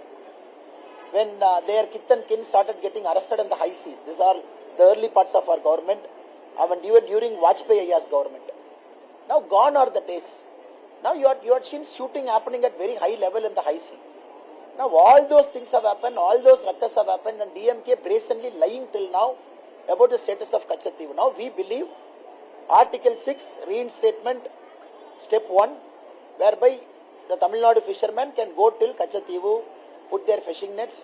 When their kith and kin started getting arrested in the high seas. These are the early parts of our government. And even during Vajpayee Ayya's government. Now gone are the days. Now you are seen shooting happening at very high level in the high sea. Now all those things have happened, all those ruckus have happened, and DMK brazenly lying till now about the status of Kachchativu. Now we believe Article 6 reinstatement step 1, whereby the Tamil Nadu fishermen can go till Kachchativu, put their fishing nets,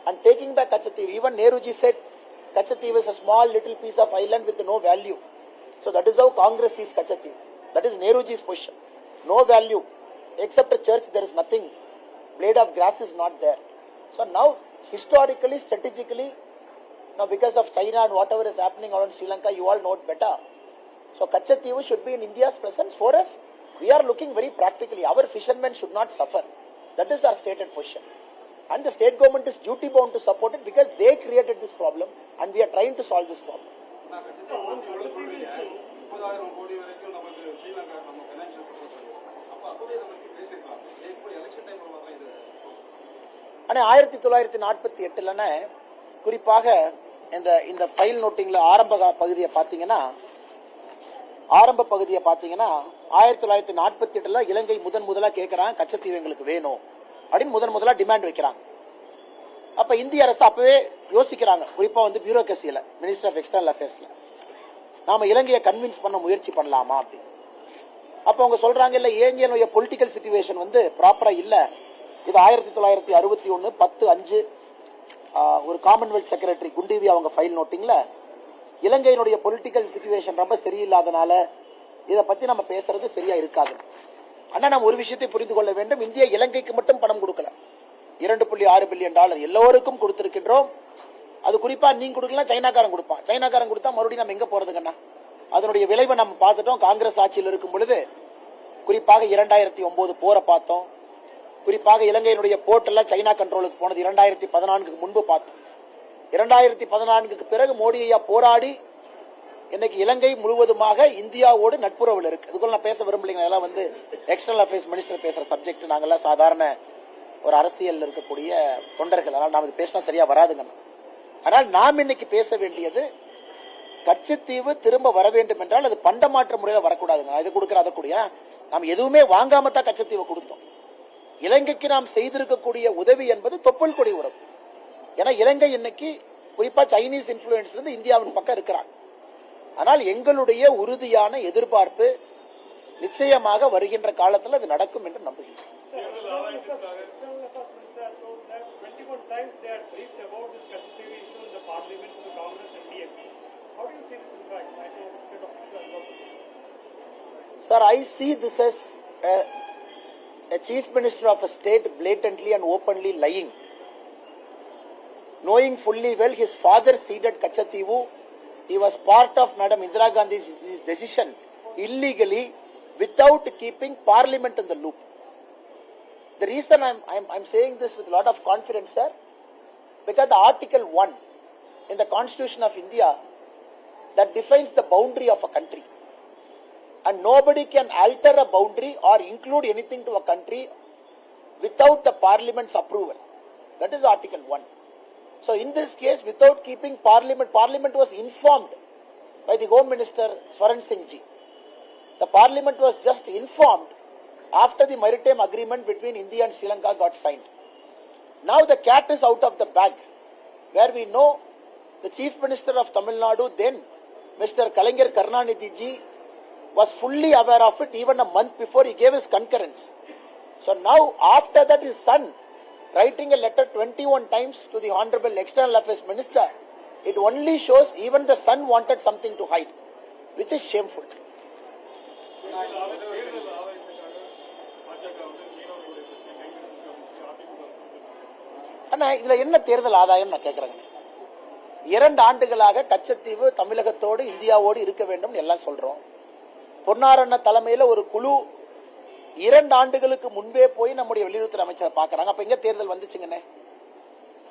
and taking back Kachchativu. Even Nehruji said Kachchativu is a small little piece of island with no value. So that is how Congress sees Kachchativu. That is Nehruji's position. No value. Except a church, there is nothing. Blade of grass is not there. So now, historically, strategically, now because of China and whatever is happening around Sri Lanka, you all know it better. So Kachchativu should be in India's presence. For us, we are looking very practically. Our fishermen should not suffer. That is our stated position. And the state government is duty bound to support it because they created this problem and we are trying to solve this problem. ஆனால் 1948 குறிப்பாக இந்த ஃபைல் நோட்டிங்ல ஆரம்ப பகுதியை பார்த்தீங்கன்னா 1948 இலங்கை முதலா கேட்கறாங்க கச்சத்தீவு எங்களுக்கு வேணும் அப்படின்னு முதலா டிமாண்ட் வைக்கிறாங்க. அப்ப இந்திய அரசு அப்பவே யோசிக்கிறாங்க, குறிப்பா பியூரோக்ரசியில மினிஸ்டர் ஆஃப் எக்ஸ்டர்னல் அஃபேர்ஸ்ல நாம இலங்கையை கன்வின்ஸ் பண்ண முயற்சி பண்ணலாமா அப்படின்னு. அப்ப அவங்க சொல்றாங்க, இல்ல இலங்கையினுடைய பொலிட்டிக்கல் சிச்சுவேஷன் ப்ராப்பரா இல்ல. இது 1961 10/5 ஒரு காமன்வெல்த் செக்ரட்டரி குண்டிவி அவங்க ஃபைல் நோட்டிங்ல இலங்கையினுடைய பொலிட்டிக்கல் சிச்சுவேஷன் ரொம்ப சரியில்லாதனால இத பத்தி நம்ம பேசுறது சரியா இருக்காது. ஆனா நம்ம ஒரு விஷயத்தை புரிந்து கொள்ள வேண்டும், இந்தியா இலங்கைக்கு மட்டும் பணம் கொடுக்கல. $2.6 பில்லியன் எல்லோருக்கும் கொடுத்திருக்கின்றோம். அது குறிப்பா நீங்க கொடுக்கலாம், சைனாக்காரன் கொடுப்பான். சைனாக்காரன் கொடுத்தா மறுபடியும் நம்ம எங்க போறதுங்கண்ணா? அதனுடைய விளைவை நம்ம பார்த்துட்டோம். காங்கிரஸ் ஆட்சியில் இருக்கும் பொழுது குறிப்பாக 2009 போரை பார்த்தோம். குறிப்பாக இலங்கையினுடைய போர்ட் எல்லாம் சைனா கண்ட்ரோலுக்கு போனது 2014 முன்பு பார்த்தோம். 2014 பிறகு மோடி ஐயா போராடி இன்னைக்கு இலங்கை முழுவதுமாக இந்தியாவோடு நட்புறவில் இருக்கு. இதுக்குள்ள நான் பேச விரும்பலைங்க, அதெல்லாம் எக்ஸ்டர்னல் அஃபேர்ஸ் மினிஸ்டர் பேசுற சப்ஜெக்ட். நாங்கெல்லாம் சாதாரண ஒரு அரசியல் இருக்கக்கூடிய தொண்டர்கள், அதனால நாம பேசினா சரியா வராதுங்க. ஆனால் நாம் இன்னைக்கு பேச வேண்டியது கச்சத்தீவு திரும்ப வர வேண்டும் என்றால் அது பண்டமாற்ற முறையில் வரக்கூடாதுங்க. இது கொடுக்கிற அதை கூடிய நாம் எதுவுமே வாங்காம தான் கச்சத்தீவை கொடுத்தோம். இலங்கைக்கு நாம் செய்திருக்கக்கூடிய உதவி என்பது தொப்புள் கொடி உறவு. ஏன்னா இலங்கை இன்னைக்கு குறிப்பா சைனீஸ் இன்ஃபுளுன்ஸ் இருந்து இந்தியாவின் பக்கம் இருக்கிறாங்க. ஆனால் எங்களுடைய உறுதியான எதிர்பார்ப்பு நிச்சயமாக வருகின்ற காலத்தில் அது நடக்கும் என்று நம்புகிறேன். Sir, I see this as a chief minister of a state blatantly and openly lying, knowing fully well his father ceded Kachchativu. He was part of Madam Indira Gandhi's decision illegally without keeping Parliament in the loop. The reason I'm saying this with a lot of confidence, sir, because the Article 1 in the Constitution of India that defines the boundary of a country, and nobody can alter a boundary or include anything to a country without the Parliament's approval. That is Article 1. So in this case, without keeping Parliament was informed by the Home Minister Swaran Singh ji. The Parliament was just informed after the Maritime agreement between India and Sri Lanka got signed. Now the cat is out of the bag, where we know the Chief Minister of Tamil Nadu then, Mr. Kalaignar Karunanidhi ji, was fully aware of it even a month before he gave his concurrence. So now after that his son writing a letter 21 times to the Honorable External Affairs Minister, it only shows even the son wanted something to hide, which is shameful. இதுல என்ன தேர்தல் ஆதாயம் நான் கேட்கிறேன். 2 ஆண்டுகளாக கச்சத்தீவு தமிழகத்தோடு இந்தியாவோடு இருக்க வேண்டும் எல்லாம் சொல்றோம். பொன்னாரண்ண தலைமையில ஒரு குழு 2 ஆண்டுகளுக்கு முன்பே போய் நம்முடைய வெளியுறவுத்துறை அமைச்சர் பாக்குறாங்க. அப்ப எங்க தேர்தல் வந்துச்சுங்கன்னு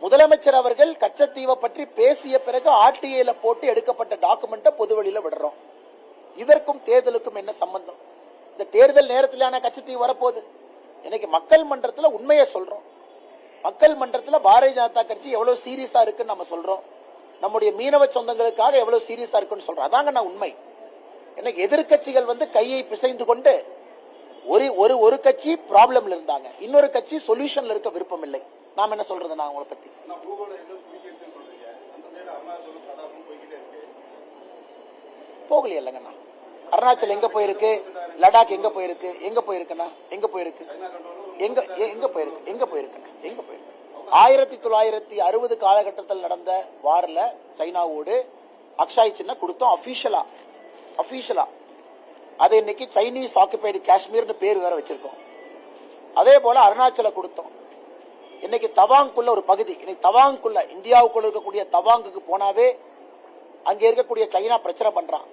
முதலமைச்சர் அவர்கள் கச்சத்தீவை பற்றி பேசிய பிறகு ஆர்டிஐல போட்டு எடுக்கப்பட்ட டாக்குமெண்ட பொதுவெளியில விடுறோம். இதற்கும் தேர்தலுக்கும் என்ன சம்பந்தம்? இந்த தேர்தல் நேரத்திலான கச்சத்தீவு வரப்போகுது. இன்னைக்கு மக்கள் மன்றத்துல உண்மையை சொல்றோம். மக்கள் மன்றத்துல பாரதிய ஜனதா கட்சி எவ்வளவு சீரியஸா இருக்குன்னு நம்ம சொல்றோம். நம்முடைய மீனவ சொந்தங்களுக்காக எவ்வளவு சீரியஸா இருக்குன்னு சொல்றோம். அதாங்க நான் உண்மை. இன்னைக்கு எதிர்கட்சிகள் கையை பிசைந்து கொண்டு ஒரு கட்சி ப்ராப்ளம்ல இருந்தாங்க, இன்னொரு கட்சி சொல்யூஷன்ல இருக்க விருப்பம் இல்லை. நாம என்ன சொல்றது? நான் உங்களை பத்தி போகலையே இல்லைங்கண்ணா. அருணாச்சல் எங்க போயிருக்கு, லடாக் எங்க போயிருக்கு, எங்க போயிருக்குண்ணா, எங்க போயிருக்கு, எங்க எங்க போயிருக்கு, எங்க போயிருக்குண்ணா, எங்க போயிருக்கு? 1960 காலகட்டத்தில் நடந்த வார்ல சைனாவோடு அக்ஷாய் சின்ன கொடுத்தோம் அபிஷியலா. அபிஷியலா. அதை இன்னைக்கு சைனீஸ் ஆக்குபைடு காஷ்மீர்னு பேர் வேற வச்சிருக்கோம். அதே போல அருணாச்சல கொடுத்தோம். இன்னைக்கு தவாங்குள்ள ஒரு பகுதி, இன்னைக்கு தவாங்குள்ள இந்தியாவுக்குள்ள இருக்கக்கூடிய தவாங்குக்கு போனாவே அங்க இருக்கக்கூடிய சைனா பிரச்சனை பண்றான்.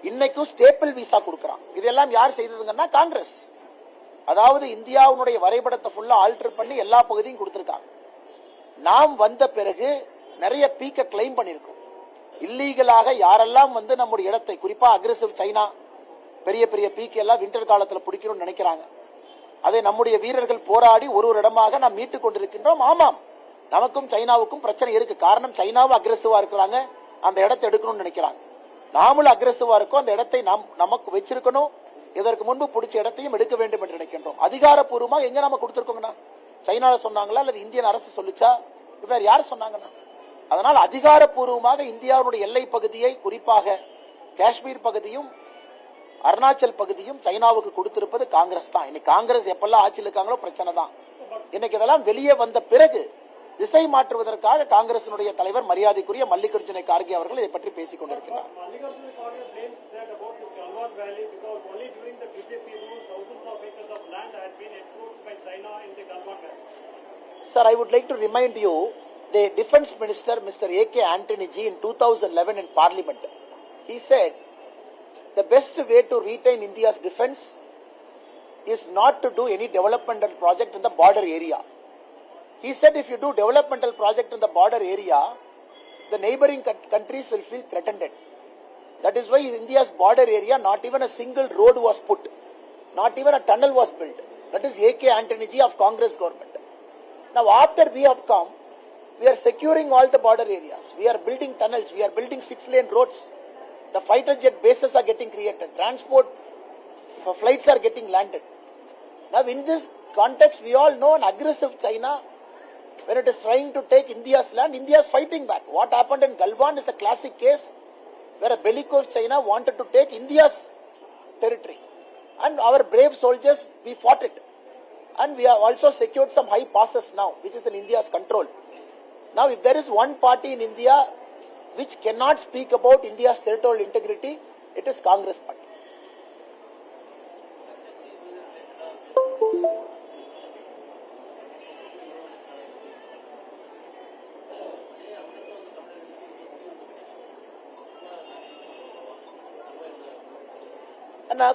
இன்னைக்கும் ஸ்டேபிள் விசா கொடுக்கறான். இதெல்லாம் யார் செய்ததுங்கன்னா காங்கிரஸ். அதாவது இந்தியாவுடைய வரைபடத்தை ஃபுல்லா ஆல்டர் பண்ணி எல்லா பகுதியும் கொடுத்திருக்காங்க. நாம் வந்த பிறகு நிறைய பீக்க கிளைம் பண்ணிருக்கோம். இல்லீகலாக யாரெல்லாம் வந்து நம்முடைய இடத்தை, குறிப்பா அக்ரெசிவ் சைனா பெரிய பெரிய பீக் எல்லாம் வின்டர் காலத்தில் பிடிக்கணும்னு நினைக்கிறாங்க. அதை நம்முடைய வீரர்கள் போராடி ஒரு இடமாக நாம் மீட்டுக் கொண்டிருக்கின்றோம். ஆமாம், நமக்கும் சைனாவுக்கும் பிரச்சனை இருக்கு. காரணம், சைனாவும் அக்ரெசிவா இருக்கிறாங்க, அந்த இடத்தை எடுக்கணும்னு நினைக்கிறாங்க. நாமளும் அக்ரெசிவா இருக்கோம், அந்த இடத்தை நாம் நமக்கு வச்சிருக்கணும். இதற்கு முன்பு பிடிச்ச இடத்தையும் எடுக்க வேண்டும் என்று நினைக்கின்றோம். அதிகாரப்பூர்வமாக எங்க நாம கொடுத்திருக்கோங்கண்ணா? சைனால சொன்னாங்களா அல்லது இந்தியன் அரசு சொல்லிச்சா? வேற யார் சொன்னாங்கண்ணா? அதனால் அதிகாரப்பூர்வமாக இந்தியாவுடைய எல்லை பகுதியை, குறிப்பாக காஷ்மீர் பகுதியும் அருணாச்சல் பகுதியும் சைனாவுக்கு கொடுத்திருப்பது காங்கிரஸ் தான். இன்னைக்கு காங்கிரஸ் எப்பெல்லாம் ஆட்சியில் இருக்காங்களோ பிரச்சனை தான். இன்னைக்கு இதெல்லாம் வெளியே வந்த பிறகு திசை மாற்றுவதற்காக காங்கிரசினுடைய தலைவர் மரியாதைக்குரிய மல்லிகார்ஜுன கார்கே அவர்கள் இதை பற்றி பேசிக் கொண்டிருக்கிறார். Sir, I would like to remind you, the Defence Minister, Mr. A.K. Antony Ji, in 2011 in Parliament, he said, the best way to retain India's defence is not to do any developmental project in the border area. He said if you do developmental project in the border area, the neighboring countries will feel threatened. That is why in India's border area, not even a single road was put, not even a tunnel was built. That is A.K. Antony Ji of Congress government. Now after we have come, we are securing all the border areas. We are building tunnels, we are building 6-lane roads. The fighter jet bases are getting created. Transport flights are getting landed. Now in this context, we all know an aggressive China, when it is trying to take India's land, India is fighting back. What happened in Galwan is a classic case where a bellicose China wanted to take India's territory. And our brave soldiers, we fought it. And we have also secured some high passes now, which is in India's control. Now if there is one party in India which cannot speak about India's territorial integrity, it is Congress party.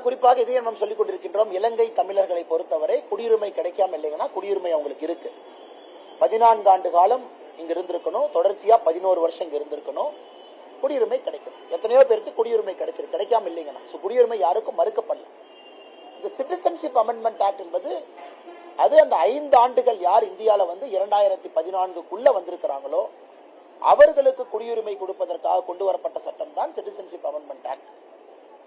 குறிப்பாக இதை நாம் சொல்லிக் கொண்டிருக்கின்றோம். இலங்கை தமிழர்களை பொறுத்தவரை குடியுரிமை கிடைக்காம இல்லைங்கன்னா, குடியுரிமை அவங்களுக்கு இருக்கு. 14 ஆண்டு காலம் இங்க இருந்திருக்கணும், தொடர்ச்சியா 11 வருஷம் இங்க இருந்திருக்கணும், குடியுரிமை கிடைக்கும். எத்தனையோ பேருக்கு குடியுரிமை கிடைச்சிருக்கு, கிடைக்காம இல்லைங்கன்னா. குடியுரிமை யாருக்கும் மறுக்கப்படல. இந்த சிட்டிசன்ஷிப் அமெண்ட்மெண்ட் ஆக்ட் என்பது அது அந்த 5 ஆண்டுகள் யார் இந்தியாவில் வந்து 2014க்குள்ள வந்திருக்கிறாங்களோ அவர்களுக்கு குடியுரிமை கொடுப்பதற்காக கொண்டு வரப்பட்ட சட்டம் தான் சிட்டிசன்ஷிப் அமெண்ட்மெண்ட் ஆக்ட்.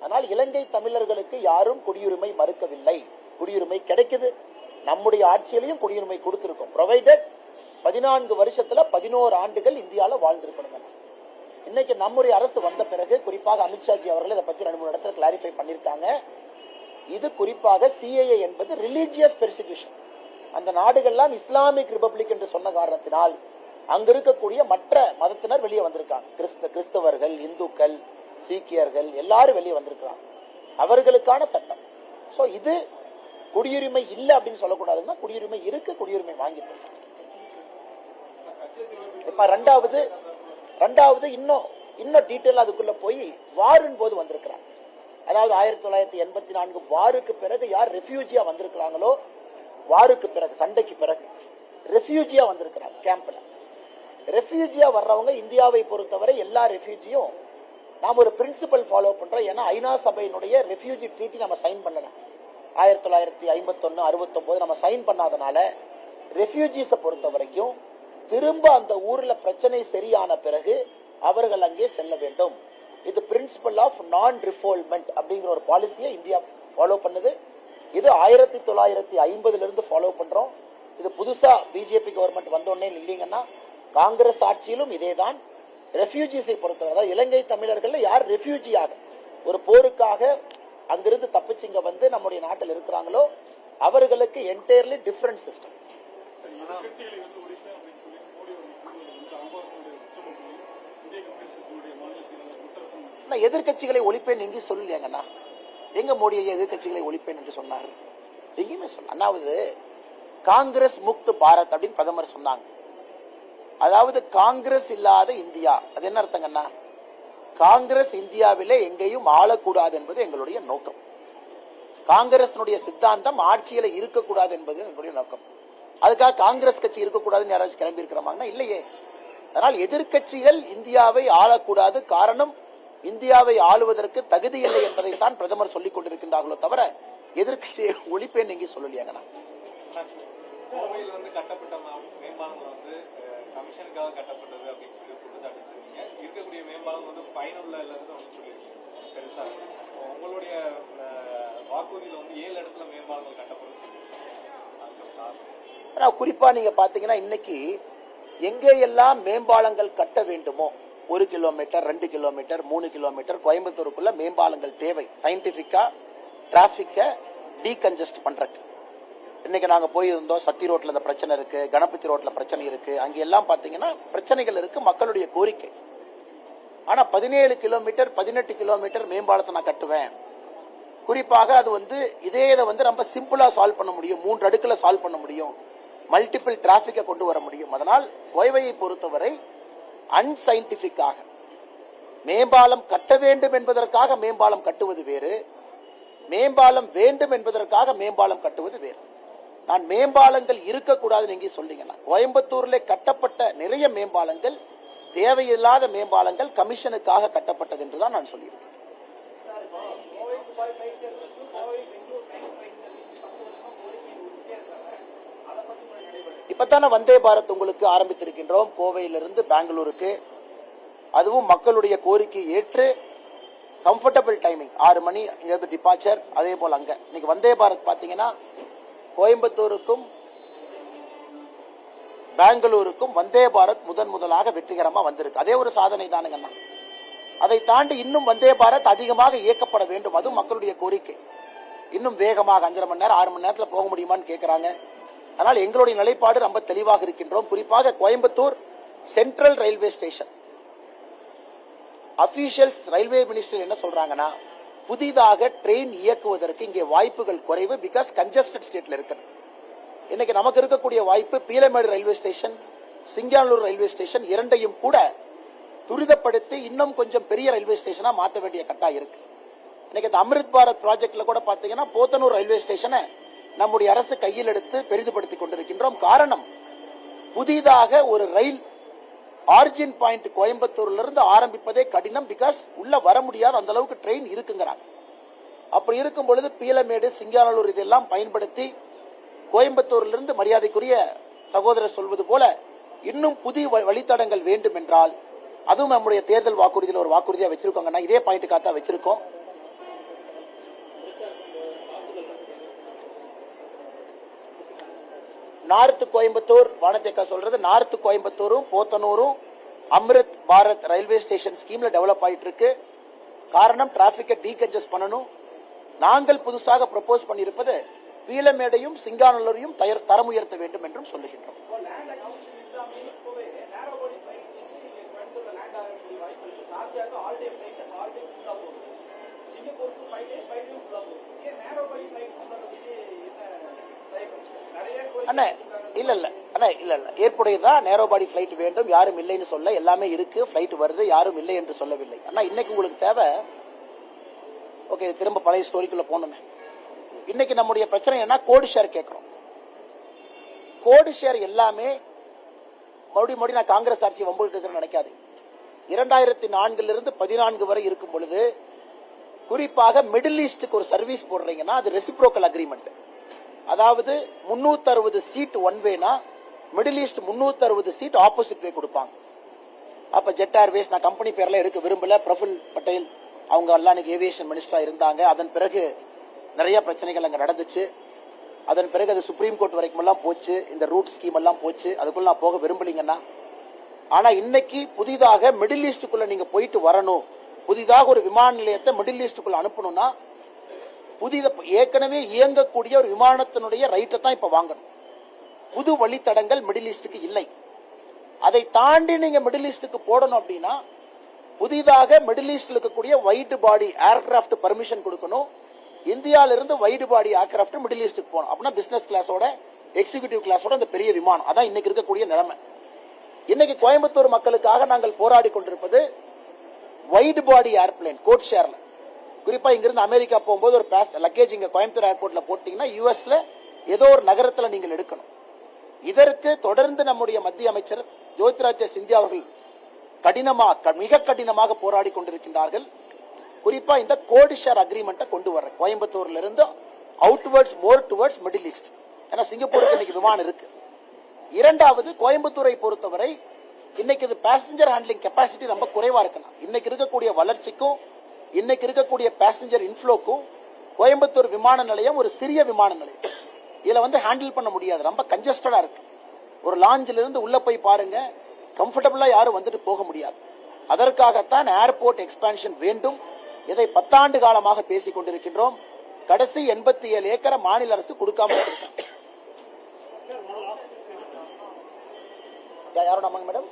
ஆனால் இலங்கை தமிழர்களுக்கு யாரும் குடியுரிமை மறுக்கவில்லை, குடியுரிமை கிடைக்குது. நம்முடைய ஆட்சியிலையும் குடியுரிமை கொடுத்திருக்கோம். ப்ரொவைடட் 14 வருஷத்துல 11 ஆண்டுகள் இந்தியாவில் வாழ்ந்திருக்கணும். இன்னைக்கு நம்முடைய அரசு வந்த பிறகு, குறிப்பாக அமித்ஷாஜி அவர்கள் இதை பத்தி 2-3 இடத்துல கிளாரிஃபை பண்ணிருக்காங்க. இது குறிப்பாக சிஏஏ என்பது ரிலீஜியஸ் பெர்சிக்யூஷன். அந்த நாடுகள்லாம் இஸ்லாமிக் ரிபப்ளிக் என்று சொன்ன காரணத்தினால் அங்க இருக்கக்கூடிய மற்ற மதத்தினர் வெளியே வந்திருக்காங்க. கிறிஸ்தவர்கள், இந்துக்கள், சீக்கியர்கள் எல்லாரும் வெளியே வந்திருக்கிறாங்க. அவர்களுக்கான சட்டம். சோ இது குடியுரிமை இல்லை அப்படின்னு சொல்லக்கூடாதுன்னா, குடியுரிமை இருக்கு, குடியுரிமை வாங்கிட்டு. இப்ப ரெண்டாவது இன்னும் டீட்டெயில் அதுக்குள்ள போய் வாரின் போது வந்திருக்கிறாங்க. அதாவது 1984 வாருக்கு பிறகு யார் ரெஃப்யூஜியா வந்திருக்கிறாங்களோ, வாருக்கு பிறகு, சண்டைக்கு பிறகு ரெஃப்யூஜியா வந்திருக்கிறாங்க கேம்ப்ல. ரெஃப்யூஜியா வர்றவங்க இந்தியாவை பொறுத்தவரை எல்லா ரெஃப்யூஜியும் நாம் ஒரு பிரின்சிபல் ஃபாலோ பண்றோம். ஏன்னா ஐநா சபையினுடைய ரெஃப்யூஜி ட்ரீட்டி நம்ம சைன் பண்ணல. 1951, 69 நம்ம சைன் பண்ணாதனால ரெஃப்யூஜிஸை பொறுத்த வரைக்கும் திரும்ப அந்த ஊர்ல பிரச்சனை சரியான பிறகு அவர்கள் அங்கே செல்ல வேண்டும். இது பிரின்சிபல் ஆஃப் நான் ரிஃபால்மெண்ட் அப்படிங்கிற ஒரு பாலிசியை இந்தியா ஃபாலோ பண்ணுது. இது 1950 இருந்து ஃபாலோ பண்றோம். இது புதுசா பிஜேபி கவர்மெண்ட் வந்தோடனே இல்லைங்கன்னா, காங்கிரஸ் ஆட்சியிலும் இதேதான். ரெஃப்யூஜிஸை பொறுத்தவரை, அதாவது இலங்கை தமிழர்கள் யார் ரெஃப்யூஜியாக ஒரு போருக்காக அங்கிருந்து தப்பிச்சிங்க வந்து நம்முடைய நாட்டில் இருக்கிறாங்களோ அவர்களுக்கு என்டையர்லி டிஃபரண்ட் சிஸ்டம். எதிர்கட்சிகளை ஒழிப்பேன் எங்கே சொல்லலையாங்கண்ணா? எங்க மோடியை எதிர்கட்சிகளை ஒழிப்பேன் என்று சொன்னார்? எங்கேயுமே சொல்ல. அண்ணாவது காங்கிரஸ் முக்த் பாரத் அப்படின்னு பிரதமர் சொன்னாங்க. அதாவது காங்கிரஸ் இல்லாத இந்தியா. அது என்ன அர்த்தங்கண்ணா? காங்கிரஸ் இந்தியாவிலே எங்கேயும் ஆளக்கூடாது என்பது எங்களுடைய நோக்கம். காங்கிரஸினுடைய சித்தாந்தம் ஆட்சியில இருக்கக்கூடாது என்பது எங்களுடைய நோக்கம். அதுக்காக காங்கிரஸ் கட்சி இருக்கக்கூடாதுன்னு யாராச்சும் கிளம்பி இருக்கிறாங்கன்னா இல்லையே. அதனால் எதிர்கட்சிகள் இந்தியாவை ஆளக்கூடாது. காரணம், இந்தியாவை ஆளுவதற்கு தகுதி இல்லை என்பதைத்தான் பிரதமர் சொல்லிக் கொண்டிருக்கின்றார்களோ தவிர எதிர்கட்சியை ஒழிப்பேன் எங்கே சொல்லலையாங்கண்ணா. கோவையில் வந்து கட்டப்பட்ட மேம்பாலங்கள் வந்து கமிஷனுக்காக கட்டப்பட்டது அப்படின்னு சொல்லி குற்றச்சாட்டு வச்சிருக்கீங்க. இருக்கக்கூடிய மேம்பாலம் வந்து பயனுள்ள இல்லைன்னு ஒன்று சொல்லியிருக்கீங்க பெருசா. உங்களுடைய வாக்குறுதியில் வந்து 7 இடத்துல மேம்பாலங்கள் கட்டப்படும். குறிப்பா நீங்க பாத்தீங்கன்னா இன்னைக்கு எங்கெல்லாம் மேம்பாலங்கள் கட்ட வேண்டுமோ 1 கிலோமீட்டர் 2 கிலோமீட்டர் 3 கிலோமீட்டர் கோயம்புத்தூருக்குள்ள மேம்பாலங்கள் தேவை. சயின்டிபிக்கா டிராபிக்க டீகன்ஜஸ்ட் பண்றதுக்கு. இன்னைக்கு நாங்க போயிருந்தோம். சத்தி ரோட்ல இந்த பிரச்சனை இருக்கு, கணபதி ரோட்ல பிரச்சனை இருக்கு. அங்க எல்லாம் பாத்தீங்கன்னா பிரச்சனைகள் இருக்கு, மக்களுடைய கோரிக்கை. ஆனா 17 கிலோமீட்டர் 18 கிலோமீட்டர் மேம்பாலத்தை நான் கட்டுவேன். குறிப்பாக அது வந்து இதே இதை வந்து ரொம்ப சிம்பிளா சால்வ் பண்ண முடியும். 3 அடுக்குல சால்வ் பண்ண முடியும். மல்டிபிள் டிராபிக்க கொண்டு வர முடியும். அதனால் கோவையை பொறுத்தவரை அன்சைன்டிபிக்காக மேம்பாலம் கட்ட வேண்டும் என்பதற்காக மேம்பாலம் கட்டுவது வேறு, மேம்பாலம் வேண்டும் என்பதற்காக மேம்பாலம் கட்டுவது வேறு. நான் மேம்பாலங்கள் இருக்கக்கூடாதுன்னு எங்கே சொல்றீங்கன்னா, கோயம்புத்தூர்ல கட்டப்பட்ட நிறைய மேம்பாலங்கள் தேவையில்லாத மேம்பாலங்கள் கமிஷனுக்காக கட்டப்பட்டது என்றுதான் நான் சொல்லியிருக்கேன். இப்பதானே வந்தே பாரத் உங்களுக்கு ஆரம்பித்திருக்கின்றோம். கோவையிலிருந்து பெங்களூருக்கு, அதுவும் மக்களுடைய கோரிக்கை ஏற்று கம்ஃபர்டபிள் டைமிங் 6 மணி இங்கிருந்து டிபார்ச்சர். அதே போல அங்க இன்னைக்கு வந்தே பாரத் பாத்தீங்கன்னா கோயம்புத்தூருக்கும் பெங்களூருக்கும் வந்தே பாரத் முதலாக வெற்றிகரமா வந்திருக்கு. அதே ஒரு சாதனை தானுங்கண்ணா. அதை தாண்டி இன்னும் வந்தே பாரத் அதிகமாக இயக்கப்பட வேண்டும். அதுவும் மக்களுடைய கோரிக்கை. இன்னும் வேகமாக 5.5 மணி நேரம் 6 மணி நேரத்துல போக முடியுமான்னு கேட்கிறாங்க. அதனால் எங்களுடைய நிலைப்பாடு ரொம்ப தெளிவாக இருக்கின்றோம். குறிப்பாக Coimbatore central railway station officials railway minister என்ன சொல்றாங்கன்னா, புதிதாக ட்ரெயின் இயக்குவதற்கு இங்கே வாய்ப்புகள் குறைவு. பிகாஸ் கன்ஜஸ்டட் ஸ்டேட்ல இருக்கு. இன்னைக்கு நமக்கு இருக்கக்கூடிய வாய்ப்பு Peelamedu railway station, Singanur railway station இரண்டையும் கூட துரிதப்படுத்தி இன்னும் கொஞ்சம் பெரிய ரயில்வே ஸ்டேஷனா மாற்ற வேண்டிய கட்டாயம் இருக்கு. இன்னைக்கு இந்த அமிர்த் பாரத் ப்ராஜெக்ட்ல கூட பாத்தீங்கன்னா போத்தனூர் ரயில்வே ஸ்டேஷனை நம்முடைய அரசு கையில் எடுத்து பெரிதுபடுத்திக் கொண்டிருக்கின்றோம். காரணம், புதிதாக ஒரு ரயில் ஆரிஜின் பாயிண்ட் கோயம்புத்தூர்ல இருந்து ஆரம்பிப்பதே கடினம். பிகாஸ் உள்ள வர முடியாத அந்த அளவுக்கு ட்ரெயின் இருக்குங்கிறாங்க. அப்படி இருக்கும் பொழுது பீலமேடு, சிங்கானூர் இதெல்லாம் பயன்படுத்தி கோயம்புத்தூர்ல இருந்து மரியாதைக்குரிய சகோதரர் சொல்வது போல இன்னும் புதிய வழித்தடங்கள் வேண்டும் என்றால், அதுவும் நம்முடைய தேர்தல் வாக்குறுதியில் ஒரு வாக்குறுதியா வச்சிருக்கோங்கன்னா இதே பாயிண்ட் காத்தா வச்சிருக்கோம். நார்த் கோயம்புத்தூர் வானத்தேக்கா சொல்றது, நார்த் கோயம்புத்தூரும் போத்தனூரும் அமிர்த் பாரத் ரயில்வே ஸ்டேஷன் ஸ்கீம்ல டெவலப் ஆயிட்டு இருக்கு. காரணம், டிராபிக்கை டீகன்ஜஸ்ட் பண்ணணும். நாங்கள் புதுசாக ப்ரொபோஸ் பண்ணியிருப்பது பீலமேடையும் சிங்கானூரையும் தரம் உயர்த்த வேண்டும் என்றும் சொல்லுகின்றோம். அண்ணா இல்ல ஏற்புடையதான். நேரோ பாடி பிளைட் வேண்டும், யாரும் இல்லைன்னு சொல்ல, எல்லாமே இருக்கு, பிளைட் வருது, யாரும் இல்லை என்று சொல்லவில்லை. அண்ணா இன்னைக்கு உங்களுக்கு தேவை, ஓகே திரும்ப பழைய ஸ்டோரிக்குள்ள போகணுமே. இன்னைக்கு நம்முடைய பிரச்சனை என்ன, கோடு ஷேர் கேட்கிறோம். கோடு ஷேர் எல்லாமே மறுபடியும் நான் காங்கிரஸ் ஆட்சி வம்புக்கு நினைக்காது. 2004 14 வரை இருக்கும் பொழுது குறிப்பாக மிடில் ஈஸ்டுக்கு ஒரு சர்வீஸ் போடுறீங்கன்னா அது ரெசிப்ரோக்கல் அக்ரிமெண்ட். அதாவது 360 சீட் ஒன் வேனா மிடில் ஈஸ்ட் 360 சீட் ஆப்போசிட் வே கொடுப்பாங்க. அப்ப ஜெட் ஏர்வேஸ், நான் கம்பெனி பேர்ல எடுக்க விரும்பல, பிரபுல் பட்டேல் அவங்க எல்லாம் ஏவியேஷன் மினிஸ்டரா இருந்தாங்க. அதன் பிறகு நிறைய பிரச்சனைகள் அங்க நடந்துச்சு. அதன் பிறகு அது சுப்ரீம் கோர்ட் வரைக்கும் எல்லாம் போச்சு. இந்த ரூட் ஸ்கீம் எல்லாம் போச்சு. அதுக்குள்ள நான் போக விரும்பலீங்கன்னா. ஆனா இன்னைக்கு புதிதாக மிடில் ஈஸ்டுக்குள்ள நீங்க போயிட்டு வரணும், புதிதாக ஒரு விமான நிலையத்தை மிடில் ஈஸ்டுக்குள்ள அனுப்பணும்னா ஏற்கனவே இயங்கக்கூடிய ஒரு விமானத்தினுடைய ரைட்டை தான் இப்ப வாங்கணும். புது வழித்தடங்கள் மிடில் ஈஸ்டுக்கு இல்லை. அதை தாண்டி நீங்க மிடில் ஈஸ்டுக்கு போடணும் அப்படின்னா புதிதாக மிடில் ஈஸ்ட்ல இருக்கக்கூடிய வைட் பாடி ஏர்கிராப்ட் பர்மிஷன் கொடுக்கணும். இந்தியாவில இருந்து வைட் பாடி ஏர்கிராப்ட் மிடில் ஈஸ்டுக்கு போகணும். அப்படின்னா பிசினஸ் கிளாஸோட எக்ஸிகியூட்டிவ் கிளாஸோட அந்த பெரிய விமானம். அதான் இன்னைக்கு இருக்கக்கூடிய நிலைமை. இன்னைக்கு கோயம்புத்தூர் மக்களுக்காக நாங்கள் போராடி கொண்டிருப்பது வைட் பாடி ஏர்பிளேன் கோட் ஷேர்ல. குறிப்பா இங்கிருந்து அமெரிக்கா போகும்போது ஒரு லக்கேஜ் இங்க கோயம்புத்தூர் ஏர்போர்ட்ல போட்டீங்கன்னா யூஎஸ்ல ஏதோ ஒரு நகரத்துல நீங்கள் எடுக்கணும். இதற்கு தொடர்ந்து நம்முடைய மத்திய அமைச்சர் ஜோதிராதித்ய சிந்தியா அவர்கள் மிக கடினமாக போராடி கொண்டிருக்கின்றார்கள். குறிப்பா இந்த கோட் ஷேர் அக்ரிமெண்ட்டை கொண்டு வர கோயம்புத்தூர்ல இருந்து outwards more towards middle east. ஏன்னா சிங்கப்பூருக்கு இன்னைக்கு விமானம் இருக்கு. இரண்டாவது, கோயம்புத்தூரை பொறுத்தவரை இன்னைக்கு இது பேசஞ்சர் ஹேண்ட்லிங் கெப்பாசிட்டி ரொம்ப குறைவா இருக்கணும். இன்னைக்கு இருக்கக்கூடிய வளர்ச்சிக்கும் இன்னைக்கு இருக்கக்கூடிய பேசஞ்சர் இன்ஃப்ளோக்கும் கோயம்புத்தூர் விமான நிலையம் ஒரு சிறிய விமான நிலையம். இதுல ஹேண்டில் பண்ண முடியாது, ரொம்ப கன்ஜஸ்டடா இருக்கு. ஒரு லாஞ்சில இருந்து உள்ள போய் பாருங்க, கம்ஃபர்டபுளா யாரும் வந்துட்டு போக முடியாது. அதற்காகத்தான் ஏர்போர்ட் எக்ஸ்பான்ஷன் வேண்டும். இதை 10 ஆண்டு காலமாக பேசிக் கொண்டிருக்கின்றோம். கடைசி 87 ஏக்கரை மாநில அரசு கொடுக்காம வச்சிருக்காங்க. யாரோட மேடம்?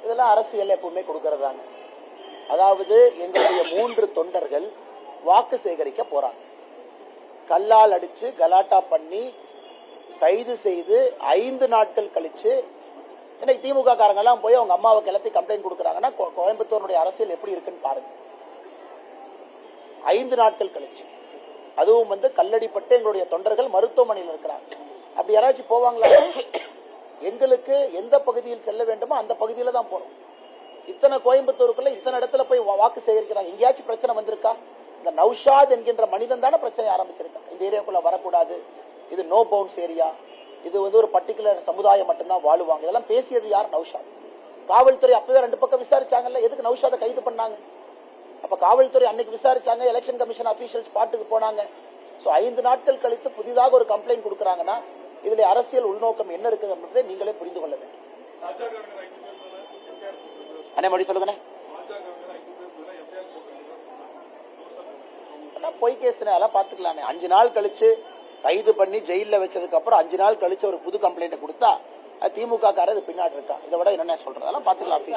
இதெல்லாம் அரசியல் எப்பவுமே கொடுக்கறதாங்க. அதாவது எங்களுடைய 3 தொண்டர்கள் வாக்கு சேகரிக்க போறாங்க. கல்லால் அடிச்சு கலாட்டா பண்ணி கைது செய்து 5 நாட்கள் கழிச்சு இன்னைக்கு திமுக காரங்க எல்லாம் போய் அவங்க அம்மாவை கிளப்பி கம்ப்ளைண்ட் கொடுக்கறாங்கன்னா கோயம்புத்தூருடைய அரசியல் எப்படி இருக்குன்னு பாருங்க. 5 நாட்கள் கழிச்சு, அதுவும் கல்லடிப்பட்டு எங்களுடைய தொண்டர்கள் மருத்துவமனையில் இருக்கிறாங்க. அப்படி யாராச்சும் போவாங்களா? எங்களுக்கு எந்த பகுதியில் செல்ல வேண்டுமோ அந்த பகுதியில தான் போறோம். இத்தனை கோயம்புத்தூருக்குள்ள இத்தனை இடத்துல போய் வாக்கு சேகரிக்கிறாங்க. எங்கேயாச்சும் பிரச்சனை வந்திருக்கா? இந்த நௌஷாத் என்கின்ற மனிதன் தானே பிரச்சனை ஆரம்பிச்சிருக்கான். இந்த ஏரியாக்குள்ள வரக்கூடாது, இது நோ பவுண்ட்ஸ் ஏரியா, இது ஒரு பர்டிகுலர் சமுதாயம் மட்டும்தான் வாழுவாங்க. இதெல்லாம் பேசியது யார்? நௌஷாத். காவல்துறை அப்பவே 2 பக்கம் விசாரிச்சாங்கல்ல, எதுக்கு நௌஷாதை கைது பண்ணாங்க? அப்ப காவல்துறை அன்னைக்கு விசாரிச்சாங்க, எலெக்ஷன் கமிஷன் அபிஷியல்ஸ் ஸ்பாட்டுக்கு போனாங்க. 5 நாட்கள் கழித்து புதிதாக ஒரு கம்ப்ளைண்ட் கொடுக்கறாங்கன்னா இதுல அரசியல் உள்நோக்கம் என்ன இருக்கு நீங்களே புரிந்து கொள்ள வேண்டும். அண்ணே மறுபடி சொல்லுங்க. பொய் கேஸ் அதெல்லாம் பாத்துக்கலாம். 5 நாள் கழிச்சு கைது பண்ணி ஜெயில வச்சதுக்கு அப்புறம் 5 நாள் கழிச்சு ஒரு புது கம்ப்ளைண்ட் கொடுத்தா திமுக காரது பின்னாடி இருக்கா. இதை விட என்ன சொல்றது? அதெல்லாம் பாத்துக்கலாம்.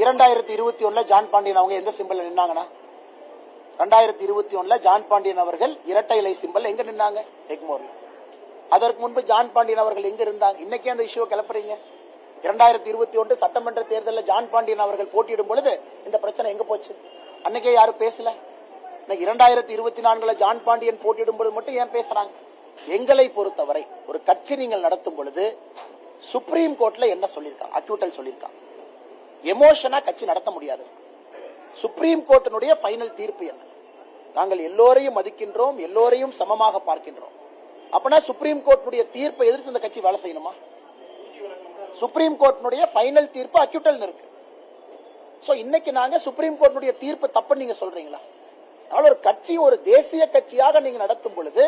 2021 ஜான் பாண்டியன் அவங்க எந்த சிம்பிள் நின்னாங்கன்னா 2021 ஜான் பாண்டியன் அவர்கள் இரட்டை இலை சிம்பிள் எங்க நின்னாங்க? எக்மோர்ல. அதற்கு முன்பு ஜான் பாண்டியன் அவர்கள் எங்க இருந்தாங்க? இன்னைக்கே அந்த இஷ்யூ கிளப்புறீங்க. 2021 சட்டமன்ற தேர்தலில் ஜான் பாண்டியன் அவர்கள் போட்டியிடும் பொழுது இந்த பிரச்சனை எங்க போச்சு? அன்னைக்கே யாரும் பேசல. 2024 ஜான் பாண்டியன் போட்டியிடும் பொழுது மட்டும் ஏன் பேசுறாங்க? எங்களை பொறுத்தவரை ஒரு கட்சி நீங்கள் நடத்தும் பொழுது சுப்ரீம் கோர்ட்ல என்ன சொல்லியிருக்காங்க? அக்யூட்டல் சொல்லியிருக்காங்க. எமோஷனா கட்சி நடத்த முடியாது. சுப்ரீம் கோர்ட்டினுடைய ஃபைனல் தீர்ப்பு என்ன? நாங்கள் எல்லோரையும் மதிக்கின்றோம், எல்லோரையும் சமமாக பார்க்கின்றோம். அப்பனா சுப்ரீம் கோர்ட்டினுடைய தீர்ப்பை எதிர்த்து இந்த கட்சி வேலை செய்யணுமா? சுப்ரீம் கோர்ட்டினுடைய ஃபைனல் தீர்ப்பு அக்யூட்டல் இருக்கு. சோ இன்னைக்கு நாங்க சுப்ரீம் கோர்ட்டினுடைய தீர்ப்பு தப்புன்னு நீங்க சொல்றீங்களா? ஒரு கட்சி ஒரு தேசிய கட்சியாக நீங்க நடத்தும் பொழுது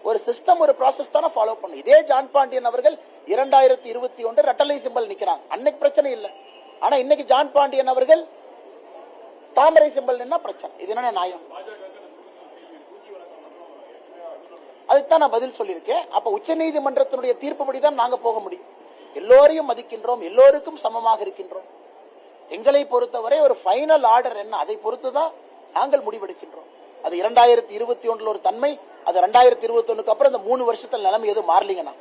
ஒரு சிஸ்டம் ஒரு ப்ராசஸ் தானே ஃபாலோ பண்ணு. இதே ஜான் பாண்டியன் அவர்கள் 2021 ரெட்டலை சிம்பல் நிக்கிறாங்க. அன்னைக்கு பிரச்சனை இல்லை. ஆனா இன்னைக்கு ஜான் பாண்டியன் அவர்கள் தாமரை சிம்பல் நின்னா பிரச்சனை. இது என்ன நியாயம்? அதுதான் நான் பதில் சொல்லியிருக்கேன். அப்ப உச்ச நீதிமன்றத்தினுடைய தீர்ப்புப்படிதான் நாங்க போக முடியும். எல்லோரையும் மதிக்கின்றோம், எல்லோருக்கும் சமமாக இருக்கின்றோம். எங்களை பொறுத்தவரை ஒரு ஃபைனல் ஆர்டர் என்ன, அதை பொறுத்துதான் நாங்கள் முடிவெடுக்கின்றோம். அது 2021 ஒரு தன்மை, அது 2021 அப்புறம் இந்த 3 வருஷத்துல நிலைமை எதுவும் மாறலீங்கன்னா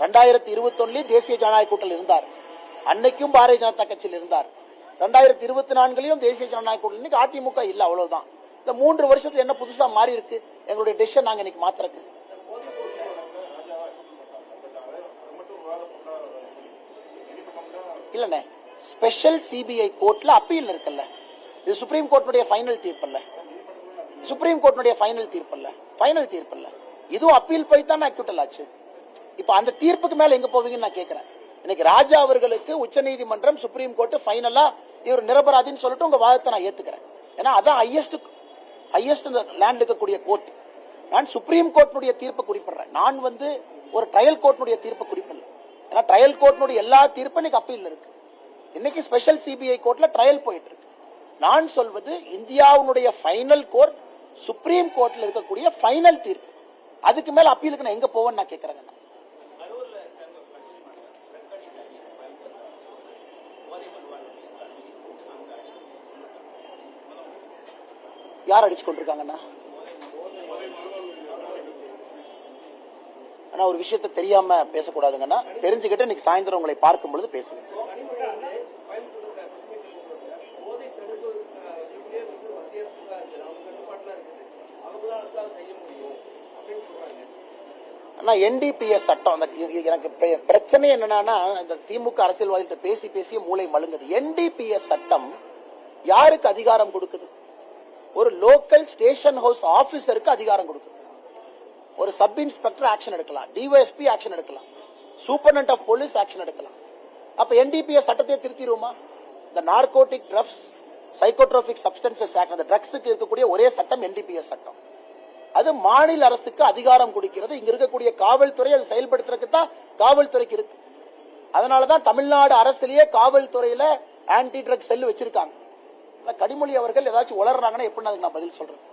2021 தேசிய ஜனநாயக கூட்டத்தில் இருந்தார், அன்னைக்கும் பாரதிய ஜனதா கட்சியில் இருந்தார். 2024 தேசிய ஜனநாயக கூட்டத்தில், இன்னைக்கு அதிமுக இல்ல, அவ்வளவுதான். இந்த 3 வருஷத்துல என்ன புதுசா மாறி இருக்கு? எங்களுடைய டெசிஷன் நாங்க இன்னைக்கு மாத்திரக்கு இல்லண்ணே. ஸ்பெஷல் சிபிஐ கோர்ட்ல அப்பீல் இருக்குல்ல, இது சுப்ரீம் கோர்ட்டுடைய ஃபைனல் தீர்ப்பல்ல. சுப்ரீம் கோர்ட்டுடைய ஃபைனல் தீர்ப்பல்ல, ஃபைனல் தீர்ப்பல்ல. இதுவும் அப்பீல் போய் தான் அக்யூட்டல் ஆச்சு. இப்ப அந்த தீர்ப்புக்கு மேல எங்க போவீங்கன்னு நான் கேட்கிறேன். இன்னைக்கு ராஜா அவர்களுக்கு உச்சநீதிமன்றம் சுப்ரீம் கோர்ட் ஃபைனலா இவர் நிரபராதின்னு சொல்லிட்டு உங்க வாதத்தை நான் ஏத்துக்கிறேன். ஏன்னா அதான் ஹையஸ்ட் லேண்ட் இருக்கக்கூடிய கோர்ட். நான் சுப்ரீம் கோர்ட்டுடைய தீர்ப்பை குறிப்பிடுறேன். நான் ஒரு ட்ரையல் கோர்ட்டுடைய தீர்ப்பை குறிப்பிடல. ஏன்னா ட்ரையல் கோர்ட்டுடைய எல்லா தீர்ப்பும் இன்னைக்கு அப்பீல் இருக்கு. இன்னைக்கு ஸ்பெஷல் சிபிஐ கோர்ட்ல ட்ரையல் போயிட்டு இருக்கு. நான் சொல்வது இந்தியாவுடைய ஃபைனல் கோர்ட் சுப்ரீம் கோர்ட்ல இருக்கக்கூடிய ஃபைனல் தீர்ப்பு. அதுக்கு மேல அப்பீலுக்கு நான் எங்க போவேன்னு நான் கேட்கறேன். யார் அடிச்சு கொண்டிருக்காங்கண்ணா? ஆனா ஒரு விஷயத்தை தெரியாம பேசக்கூடாதுங்கன்னா, தெரிஞ்சுக்கிட்டு இன்னைக்கு சாயந்தரம் உங்களை பார்க்கும் பொழுது பேசுங்க. ஆனா NDPS சட்டம், எனக்கு பிரச்சனை என்னன்னா, இந்த திமுக அரசியல்வாதிகிட்ட பேசி பேசிய மூளை மழுங்குது. NDPS சட்டம் யாருக்கு அதிகாரம் கொடுக்குது? ஒரு லோக்கல் ஸ்டேஷன் ஹவுஸ் ஆபீசருக்கு அதிகாரம் கொடுக்குது. ஒரு சப் இன்ஸ்பெக்டர் ஆக்ஷன் எடுக்கலாம், டிஒஎஸ்பி ஆக்ஷன் எடுக்கலாம், சூப்பர்டென்ட் ஆஃப் போலீஸ் ஆக்ஷன் எடுக்கலாம். அப்ப NDPS சட்டத்தை திருத்திடுவோமா? இந்த narcotic drugs psychotropic substances act, அந்த ட்ரக்ஸுக்கு இருக்கக்கூடிய ஒரே சட்டம் NDPS சட்டம். அது மாநில அரசுக்கு அதிகாரம் கொடுக்கிறது. இங்க இருக்கக்கூடிய காவல்துறை அதை செயல்படுத்துறதுக்கு தான் காவல்துறைக்கு இருக்கு. அதனாலதான் தமிழ்நாடு அரசுலயே காவல்துறையில ஆன்டி ட்ரக் செல் வச்சிருக்காங்க. கனிமொழி அவர்கள் ஏதாச்சும் உளறாங்கன்னா எப்படி அதுக்கு நான் பதில் சொல்றேன்?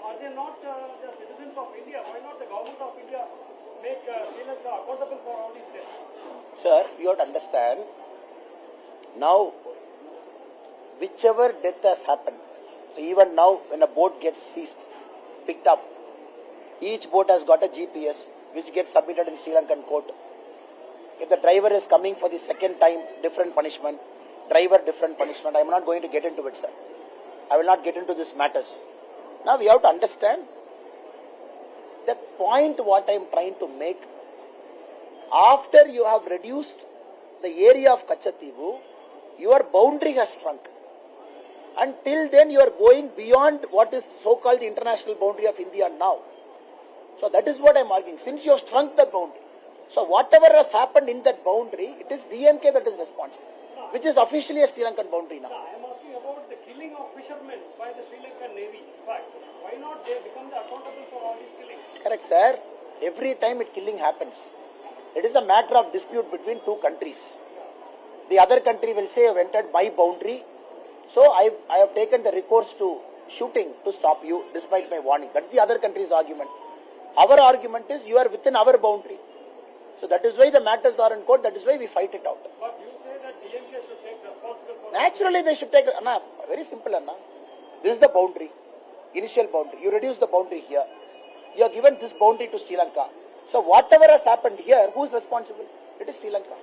Are they not the citizens of India? Why not the government of India make Sri Lanka accountable for all these deaths? Sir, you have to understand. Now, whichever death has happened, so even now when a boat gets seized, picked up, each boat has got a GPS which gets submitted in Sri Lankan court. If the driver is coming for the second time, different punishment. Driver, different punishment. I am not going to get into it, sir. I will not get into these matters. Now we have to understand the point what I am trying to make. After you have reduced the area of Kachchativu, your boundary has shrunk. Until then you are going beyond what is so-called the international boundary of India now. So that is what I am arguing. Since you have shrunk the boundary, so whatever has happened in that boundary, it is DMK that is responsible, which is officially a Sri Lankan boundary now. I am asking about the killing of fishermen by the Sri Lankan Navy. But why not they become the accountable for all these killings? Correct, sir. Every time it killing happens, it is a matter of dispute between two countries. The other country will say, I have entered my boundary, so I have taken the recourse to shooting to stop you despite my warning. That is the other country's argument. Our argument is you are within our boundary. So that is why the matters are in court. That is why we fight it out. But you say that DMK should take responsibility for... Naturally they should take... Anna, very simple, Anna. This is the boundary. Initial boundary. You reduce the boundary here. You have given this boundary to Sri Lanka. So whatever has happened here, who is responsible? It is Sri Lanka.